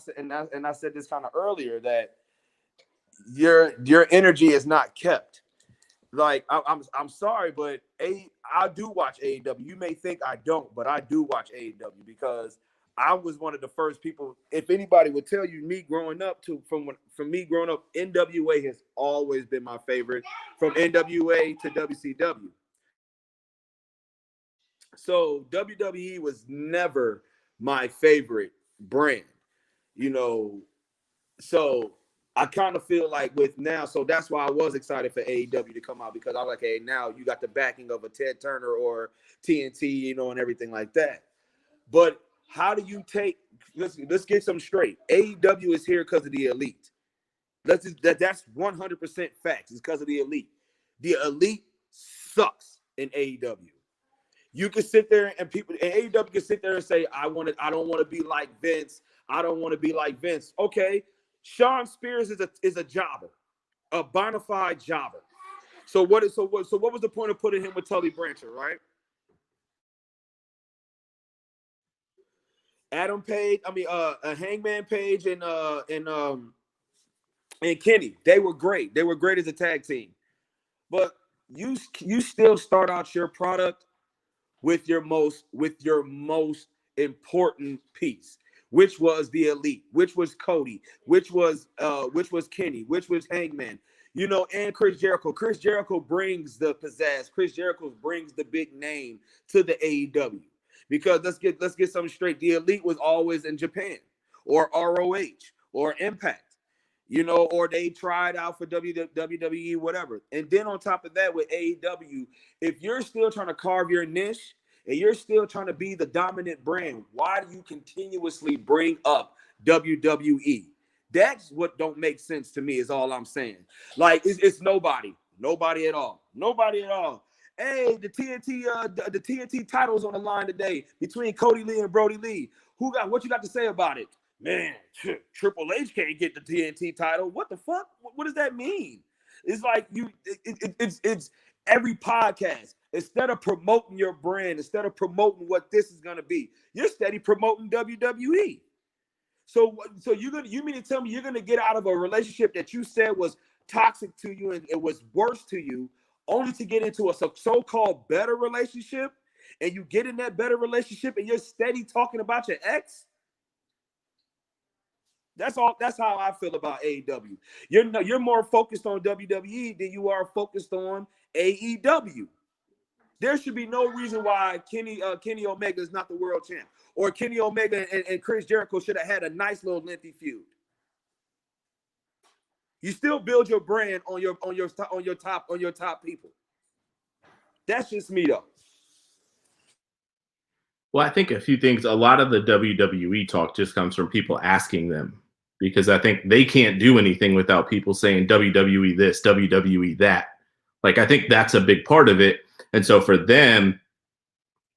said this kind of earlier, that your energy is not kept. Like I'm sorry, but I do watch AEW. You may think I don't, but I do watch AEW because I was one of the first people. If anybody would tell you, from me growing up, NWA has always been my favorite. From NWA to WCW. So WWE was never my favorite brand, So I kind of feel like with now, so that's why I was excited for AEW to come out because I was like, hey, now you got the backing of a Ted Turner or TNT, and everything like that. But how do you let's get some straight. AEW is here because of the elite. That's 100% facts. It's because of the elite. The elite sucks in AEW. You can sit there and AEW can sit there and say, I don't want to be like Vince. I don't want to be like Vince. Okay. Sean Spears is a jobber, a bona fide jobber. So what was the point of putting him with Tully Blanchard, right? Adam Page, Hangman Page and Kenny, they were great. They were great as a tag team. But you still start out your product with your most important piece, which was the elite, which was Cody, which was Kenny, which was Hangman, and Chris Jericho. Chris Jericho brings the pizzazz. Chris Jericho brings the big name to the AEW. Because let's get something straight. The elite was always in Japan or ROH or Impact. Or they tried out for WWE, whatever. And then on top of that, with AEW, if you're still trying to carve your niche and you're still trying to be the dominant brand, why do you continuously bring up WWE? That's what don't make sense to me is all I'm saying. Like, it's nobody at all. Nobody at all. Hey, the TNT title's on the line today between Cody Lee and Brody Lee. What you got to say about it? Man, Triple H can't get the TNT title. What the fuck? What does that mean? It's like it's every podcast. Instead of promoting your brand, instead of promoting what this is gonna be, you're steady promoting WWE. So you mean to tell me you're gonna get out of a relationship that you said was toxic to you and it was worse to you, only to get into a so-called better relationship, and you get in that better relationship and you're steady talking about your ex? That's how I feel about AEW. You're more focused on WWE than you are focused on AEW. There should be no reason why Kenny Omega is not the world champ, or Kenny Omega and Chris Jericho should have had a nice little lengthy feud. You still build your brand on your top people. That's just me though. Well, I think a few things. A lot of the WWE talk just comes from people asking them, because I think they can't do anything without people saying WWE this, WWE that. Like, I think that's a big part of it. And so for them,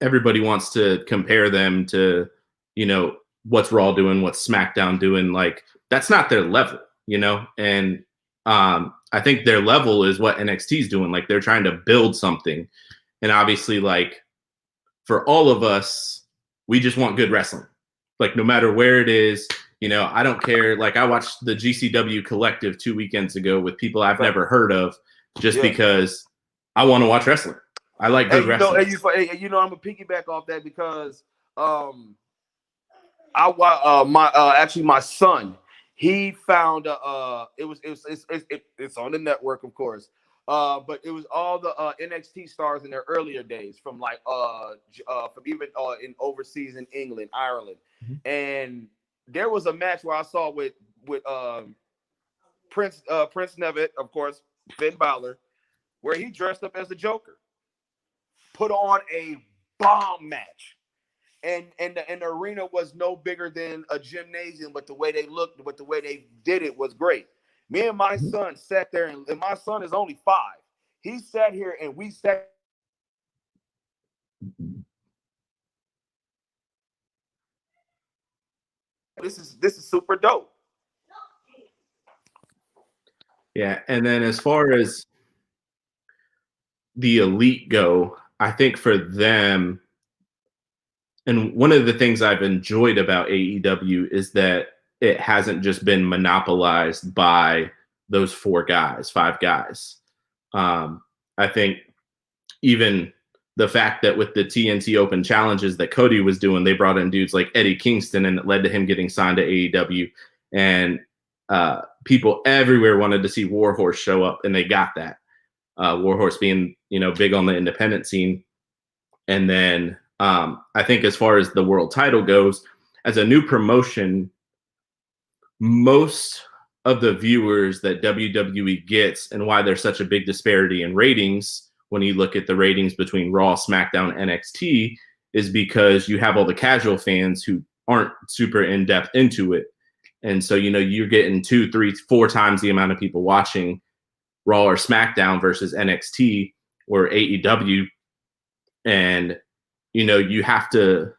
everybody wants to compare them to, you know, what's Raw doing, what's SmackDown doing. Like, that's not their level, you know? And I think their level is what NXT is doing. Like, they're trying to build something. And obviously, like, for all of us, we just want good wrestling. Like, no matter where it is, you know, I don't care. Like, I watched the GCW Collective 2 weekends ago with people I've never heard of, just because I want to watch wrestling. I like good wrestling. You know, I'm gonna piggyback off that because my son, he found it's on the network, of course. But it was all the NXT stars in their earlier days, from even in overseas in England, Ireland, and there was a match where I saw with Prince Nevitt, of course, Finn Balor, where he dressed up as the Joker, put on a bomb match, and the arena was no bigger than a gymnasium, but the way they looked, but the way they did it was great. Me and my son sat there, and my son is only 5. He sat here and we sat. This is super dope. Yeah, and then as far as the elite go, I think for them, and one of the things I've enjoyed about AEW is that it hasn't just been monopolized by those 5 guys. I think even the fact that with the TNT Open challenges that Cody was doing, they brought in dudes like Eddie Kingston, and it led to him getting signed to AEW. And people everywhere wanted to see Warhorse show up, and they got that. Warhorse being, you know, big on the independent scene. And then I think as far as the world title goes, as a new promotion, most of the viewers that WWE gets, and why there's such a big disparity in ratings when you look at the ratings between Raw, SmackDown, NXT, is because you have all the casual fans who aren't super in-depth into it. And so, you know, you're getting 2, 3, 4 times the amount of people watching Raw or SmackDown versus NXT or AEW. And, you know, you have to,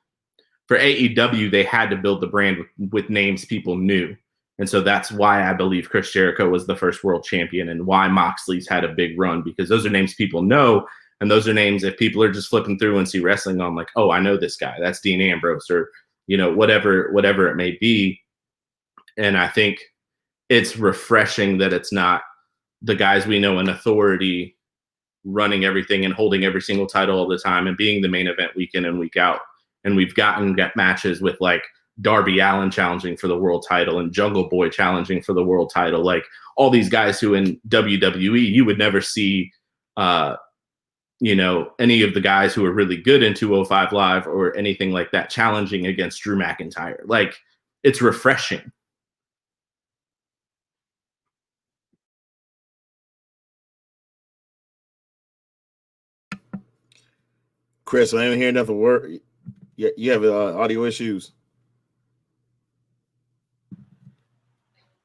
for AEW, they had to build the brand with names people knew. And so that's why I believe Chris Jericho was the first world champion, and why Moxley's had a big run, because those are names people know. And those are names, if people are just flipping through and see wrestling on, like, oh, I know this guy, that's Dean Ambrose, or, you know, whatever it may be. And I think it's refreshing that it's not the guys we know in authority running everything and holding every single title all the time and being the main event week in and week out. And we've gotten matches with like Darby Allin challenging for the world title and Jungle Boy challenging for the world title. Like all these guys who in WWE, you would never see, you know, any of the guys who are really good in 205 Live or anything like that challenging against Drew McIntyre. Like, it's refreshing. Chris, I didn't hear nothing word. You have audio issues.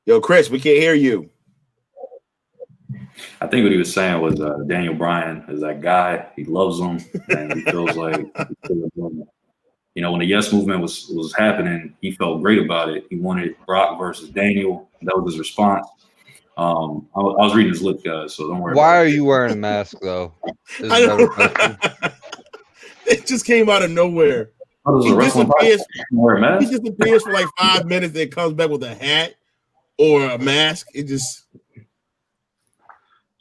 Yo, Chris, we can't hear you. I think what he was saying was Daniel Bryan is that guy. He loves him, and he feels like, you know, when the Yes Movement was happening, he felt great about it. He wanted Brock versus Daniel. That was his response. I was reading his lips, guys, so don't worry. Why are you wearing a mask, though? I know, right? It just came out of nowhere. He disappears for like 5 minutes, then comes back with a hat or a mask. It just...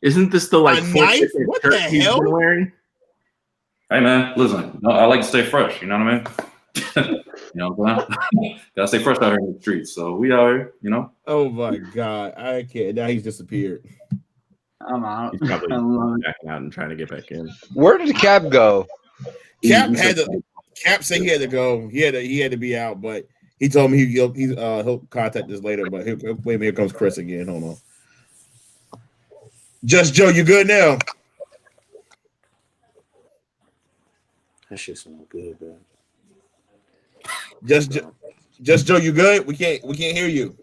Isn't this the like knife? What the hell? Wearing? Hey man, listen. No, I like to stay fresh. You know what I mean? You know what I'm saying? Gotta stay fresh out here in the streets. So we out here, you know. Oh my God, I can't. Now he's disappeared. I'm out. He's probably backing out and trying to get back in. Where did Cap go? Cap said he had to go. He had to be out, but he told me he'll contact us later. But here comes Chris again. Hold on. Just Joe, you good now? That shit sounds good, man. Just Joe, you good? We can't hear you.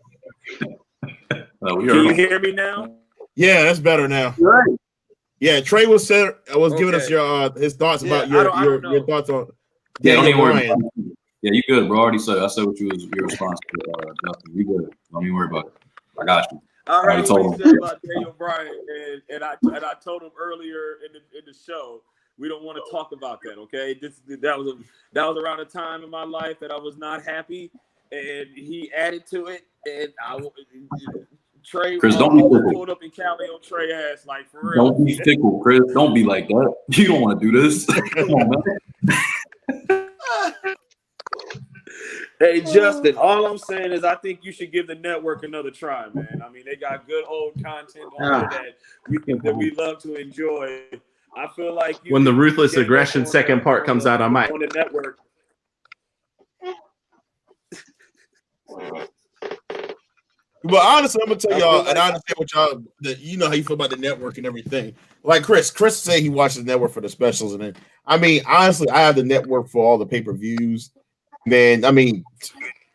We Can heard you him. hear me now? Yeah, that's better now. Right. Yeah, Trey was giving us Okay. his thoughts Yeah, about I don't your know. thoughts on Yeah, don't Daniel even worry Bryan. about it. Yeah, you good, bro. I already said. I said what your response to Justin. You good. Don't even worry about it. I got you. I already heard told what he him. said about Daniel Bryan, and I told him earlier in the show we don't want to talk about that. Okay, that was around a time in my life that I was not happy, and he added to it, and Trey Chris, don't be fickle. pulled up in Cali on Trey ass like for real. Don't be fickle, Chris. Don't be like that. You don't want to do this. Come on, man. Hey Justin, all I'm saying is I think you should give the network another try, man. I mean, they got good old content on there that we love to enjoy. I feel like when the Ruthless Aggression second part comes out, I might. On the network. But honestly, I'm gonna tell y'all, and I understand what y'all, you know how you feel about the network and everything. Like Chris said he watches the network for the specials, and then I mean, honestly, I have the network for all the pay-per-views. Then I mean,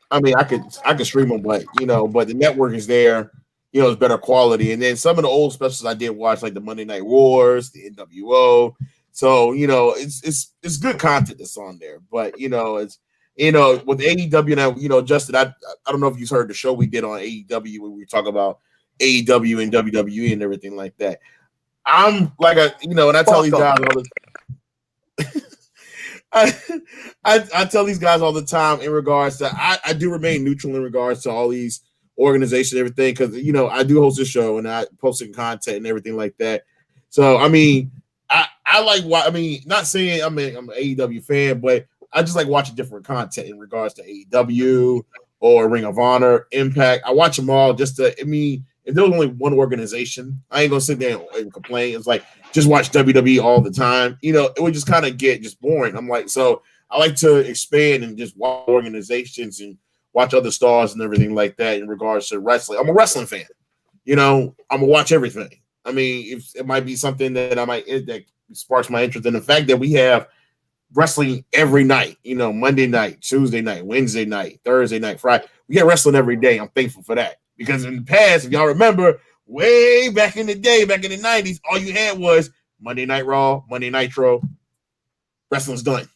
I could stream them, but but the network is there. It's better quality. And then some of the old specials I did watch, like the Monday Night Wars, the NWO. So it's good content that's on there. But it's with AEW now, Justin, I don't know if you've heard the show we did on AEW when we were talking about AEW and WWE and everything like that. I'm like and I tell these guys all the I tell these guys all the time in regards to I do remain neutral in regards to all these organizations and everything, because I do host a show and I posting content and everything like that. So I mean, I like not saying I'm an AEW fan, but I just like watching different content in regards to AEW or Ring of Honor, Impact. I watch them all just to, if there was only one organization, I ain't gonna sit there and complain. It's like just watch WWE all the time. It would just kind of get just boring. I'm like, so I like to expand and just watch organizations and watch other stars and everything like that in regards to wrestling. I'm a wrestling fan. I'm gonna watch everything. I mean, if it might be something that that sparks my interest in the fact that we have wrestling every night, Monday night, Tuesday night, Wednesday night, Thursday night, Friday. We get wrestling every day. I'm thankful for that. Because in the past, if y'all remember, way back in the day, back in the 90s, all you had was Monday Night Raw, Monday Nitro, wrestling's done.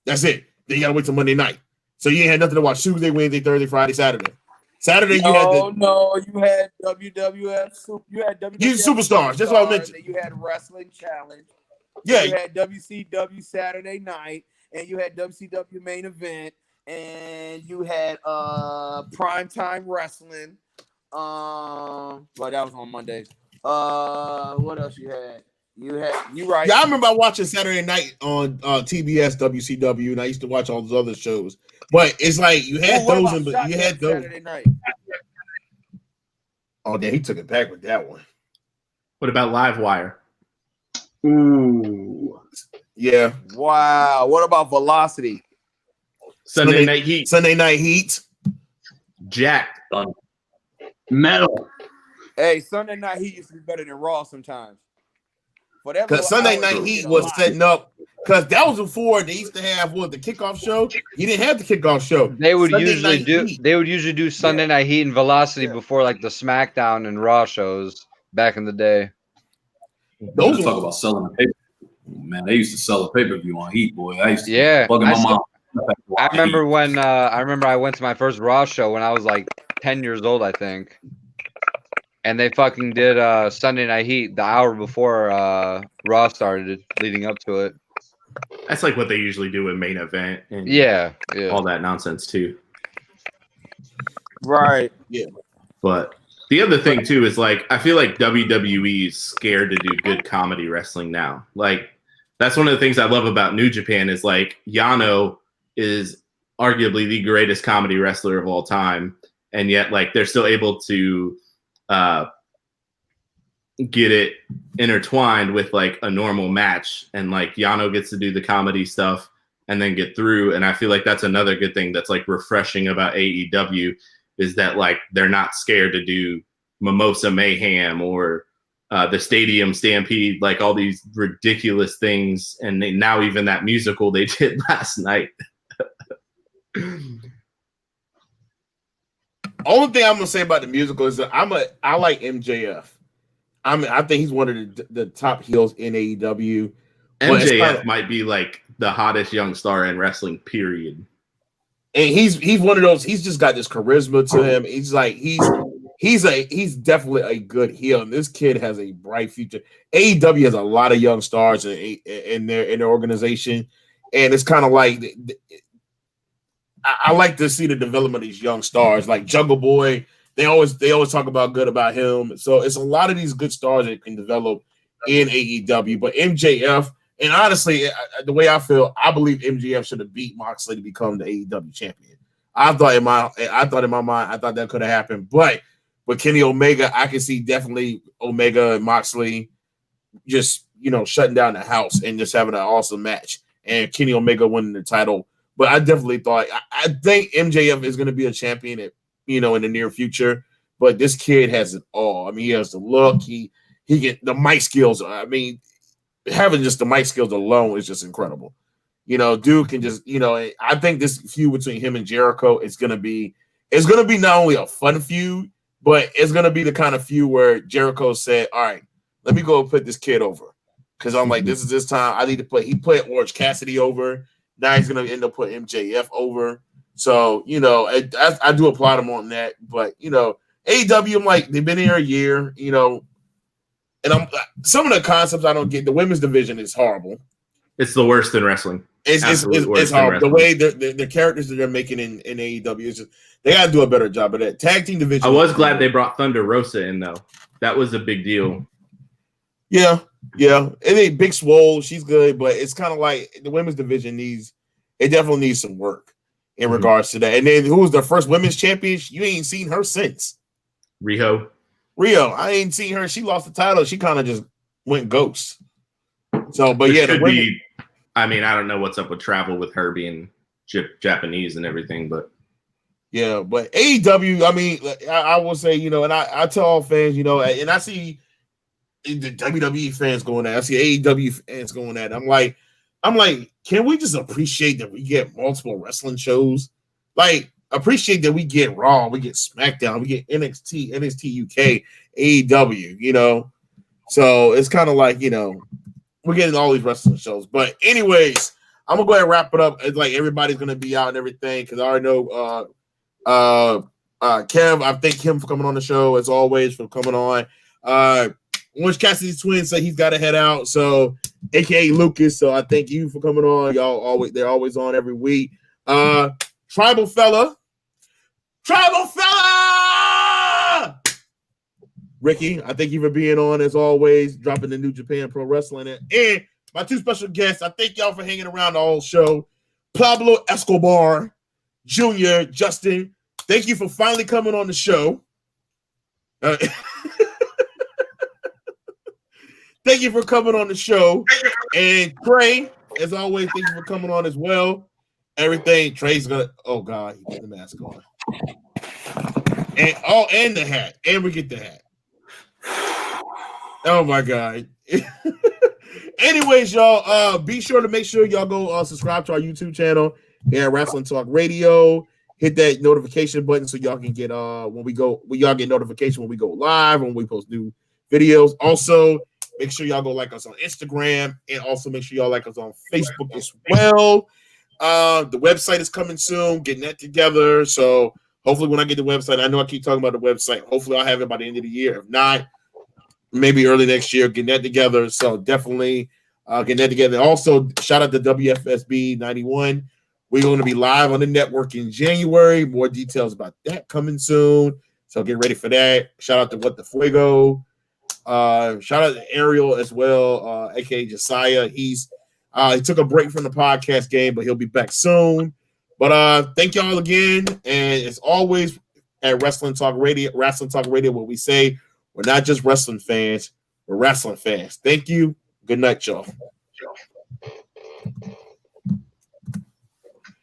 That's it. Then you gotta wait till Monday night. So you ain't had nothing to watch Tuesday, Wednesday, Thursday, Friday, Saturday. Saturday, you had you had WWF, you had WWF Superstars. That's what I mentioned. You had Wrestling Challenge. Yeah, you had WCW Saturday Night, and you had WCW Main Event, and you had Primetime Wrestling. Well, that was on Mondays. What else you had? You right. Yeah, I remember watching Saturday night on TBS, WCW, and I used to watch all those other shows. But it's like you had those, and but you had those. Saturday night. Oh, damn, he took it back with that one. What about Livewire? Ooh. Yeah. Wow. What about Velocity? Sunday Night Heat. Sunday Night Heat. Jack. Metal. Hey, Sunday Night Heat used to be better than Raw sometimes. Because Sunday Night Heat was setting up, because that was before they used to have the kickoff show. You didn't have the kickoff show. They would usually do Sunday Night Heat and Velocity before like the SmackDown and Raw shows back in the day. Those talk about selling a pay. Man, they used to sell a pay-per-view on Heat, boy. I used to plug in my mom. I remember when I went to my first Raw show when I was like 10 years old, I think. And they fucking did Sunday Night Heat the hour before Raw started, leading up to it. That's like what they usually do with Main Event and all that nonsense too. Right. Yeah. But the other thing too is like I feel like WWE is scared to do good comedy wrestling now. Like that's one of the things I love about New Japan is like Yano is arguably the greatest comedy wrestler of all time, and yet like they're still able to get it intertwined with like a normal match, and like Yano gets to do the comedy stuff and then get through. And I feel like that's another good thing that's like refreshing about AEW is that like they're not scared to do Mimosa Mayhem or the Stadium Stampede, like all these ridiculous things. And now even that musical they did last night. Only thing I'm gonna say about the musical is that I like MJF. I think he's one of the top heels in AEW. MJF might be like the hottest young star in wrestling, period. And he's one of those. He's just got this charisma to him. He's like he's definitely a good heel. And this kid has a bright future. AEW has a lot of young stars in their organization, and it's kind of like I like to see the development of these young stars, like Jungle Boy. They always talk about him. So it's a lot of these good stars that can develop in AEW. But MJF, and honestly, the way I feel, I believe MJF should have beat Moxley to become the AEW champion. I thought in my mind, I thought that could have happened. But with Kenny Omega, I can see definitely Omega and Moxley just shutting down the house and just having an awesome match, and Kenny Omega winning the title. But I definitely thought I think MJF is going to be a champion in the near future. But this kid has it all. I mean, he has the look. He get the mic skills. I mean, having just the mic skills alone is just incredible. Dude can just I think this feud between him and Jericho is going to be not only a fun feud, but it's going to be the kind of feud where Jericho said, "All right, let me go put this kid over," because I'm like, this is this time. I need to play. He put Orange Cassidy over. Now he's going to end up putting MJF over. So, I do applaud him on that. But, AEW, I'm like, they've been here a year, and some of the concepts I don't get. The women's division is horrible. It's the worst in wrestling. It's horrible. The way the characters that they're making in AEW, is just, they got to do a better job of that. Tag team division. I was glad they brought Thunder Rosa in, though. That was a big deal. Yeah. It ain't Big Swole. She's good, but it's kind of like the women's division definitely needs some work in regards to that. And then who was the first women's champion? You ain't seen her since. Riho, I ain't seen her. She lost the title. She kind of just went ghost. So, but which yeah, could be. I mean, I don't know what's up with travel with her being Japanese and everything, but yeah, but AEW. I mean, I will say, and I tell all fans, and I see the WWE fans going at. I see AEW fans going at. I'm like, can we just appreciate that we get multiple wrestling shows? Like, appreciate that we get Raw, we get SmackDown, we get NXT UK, AEW, So it's kind of like, we're getting all these wrestling shows. But anyways, I'm gonna go ahead and wrap it up. It's like everybody's gonna be out and everything, because I already know Kev, I thank him for coming on the show, as always, for coming on. Orange Cassidy's twin said he's got to head out, so aka Lucas. So I thank you for coming on. They're always on every week. Tribal fella, Ricky, I thank you for being on as always, dropping the New Japan Pro Wrestling. And my two special guests, I thank y'all for hanging around the whole show. Pablo Escobar Jr., Justin, thank you for finally coming on the show. Thank you for coming on the show. And Trey, as always, thank you for coming on as well. Everything. Trey's gonna. Oh God, he put the mask on. And the hat. And we get the hat. Oh my God. Anyways, y'all, be sure to make sure y'all go subscribe to our YouTube channel here at Wrestling Talk Radio. Hit that notification button so y'all can get y'all get notification when we go live, when we post new videos. Also, make sure y'all go like us on Instagram, and also make sure y'all like us on Facebook as well. The website is coming soon, getting that together. So hopefully when I get the website, I know I keep talking about the website. Hopefully I'll have it by the end of the year. If not, maybe early next year, getting that together. So definitely getting that together. Also, shout out to WFSB 91. We're going to be live on the network in January. More details about that coming soon. So get ready for that. Shout out to What the Fuego. Shout out to Ariel as well, aka Josiah. He took a break from the podcast game, but he'll be back soon. But thank y'all again, and as always at Wrestling Talk Radio, what we say, we're not just wrestling fans, we're wrestling fans. Thank you. Good night, y'all.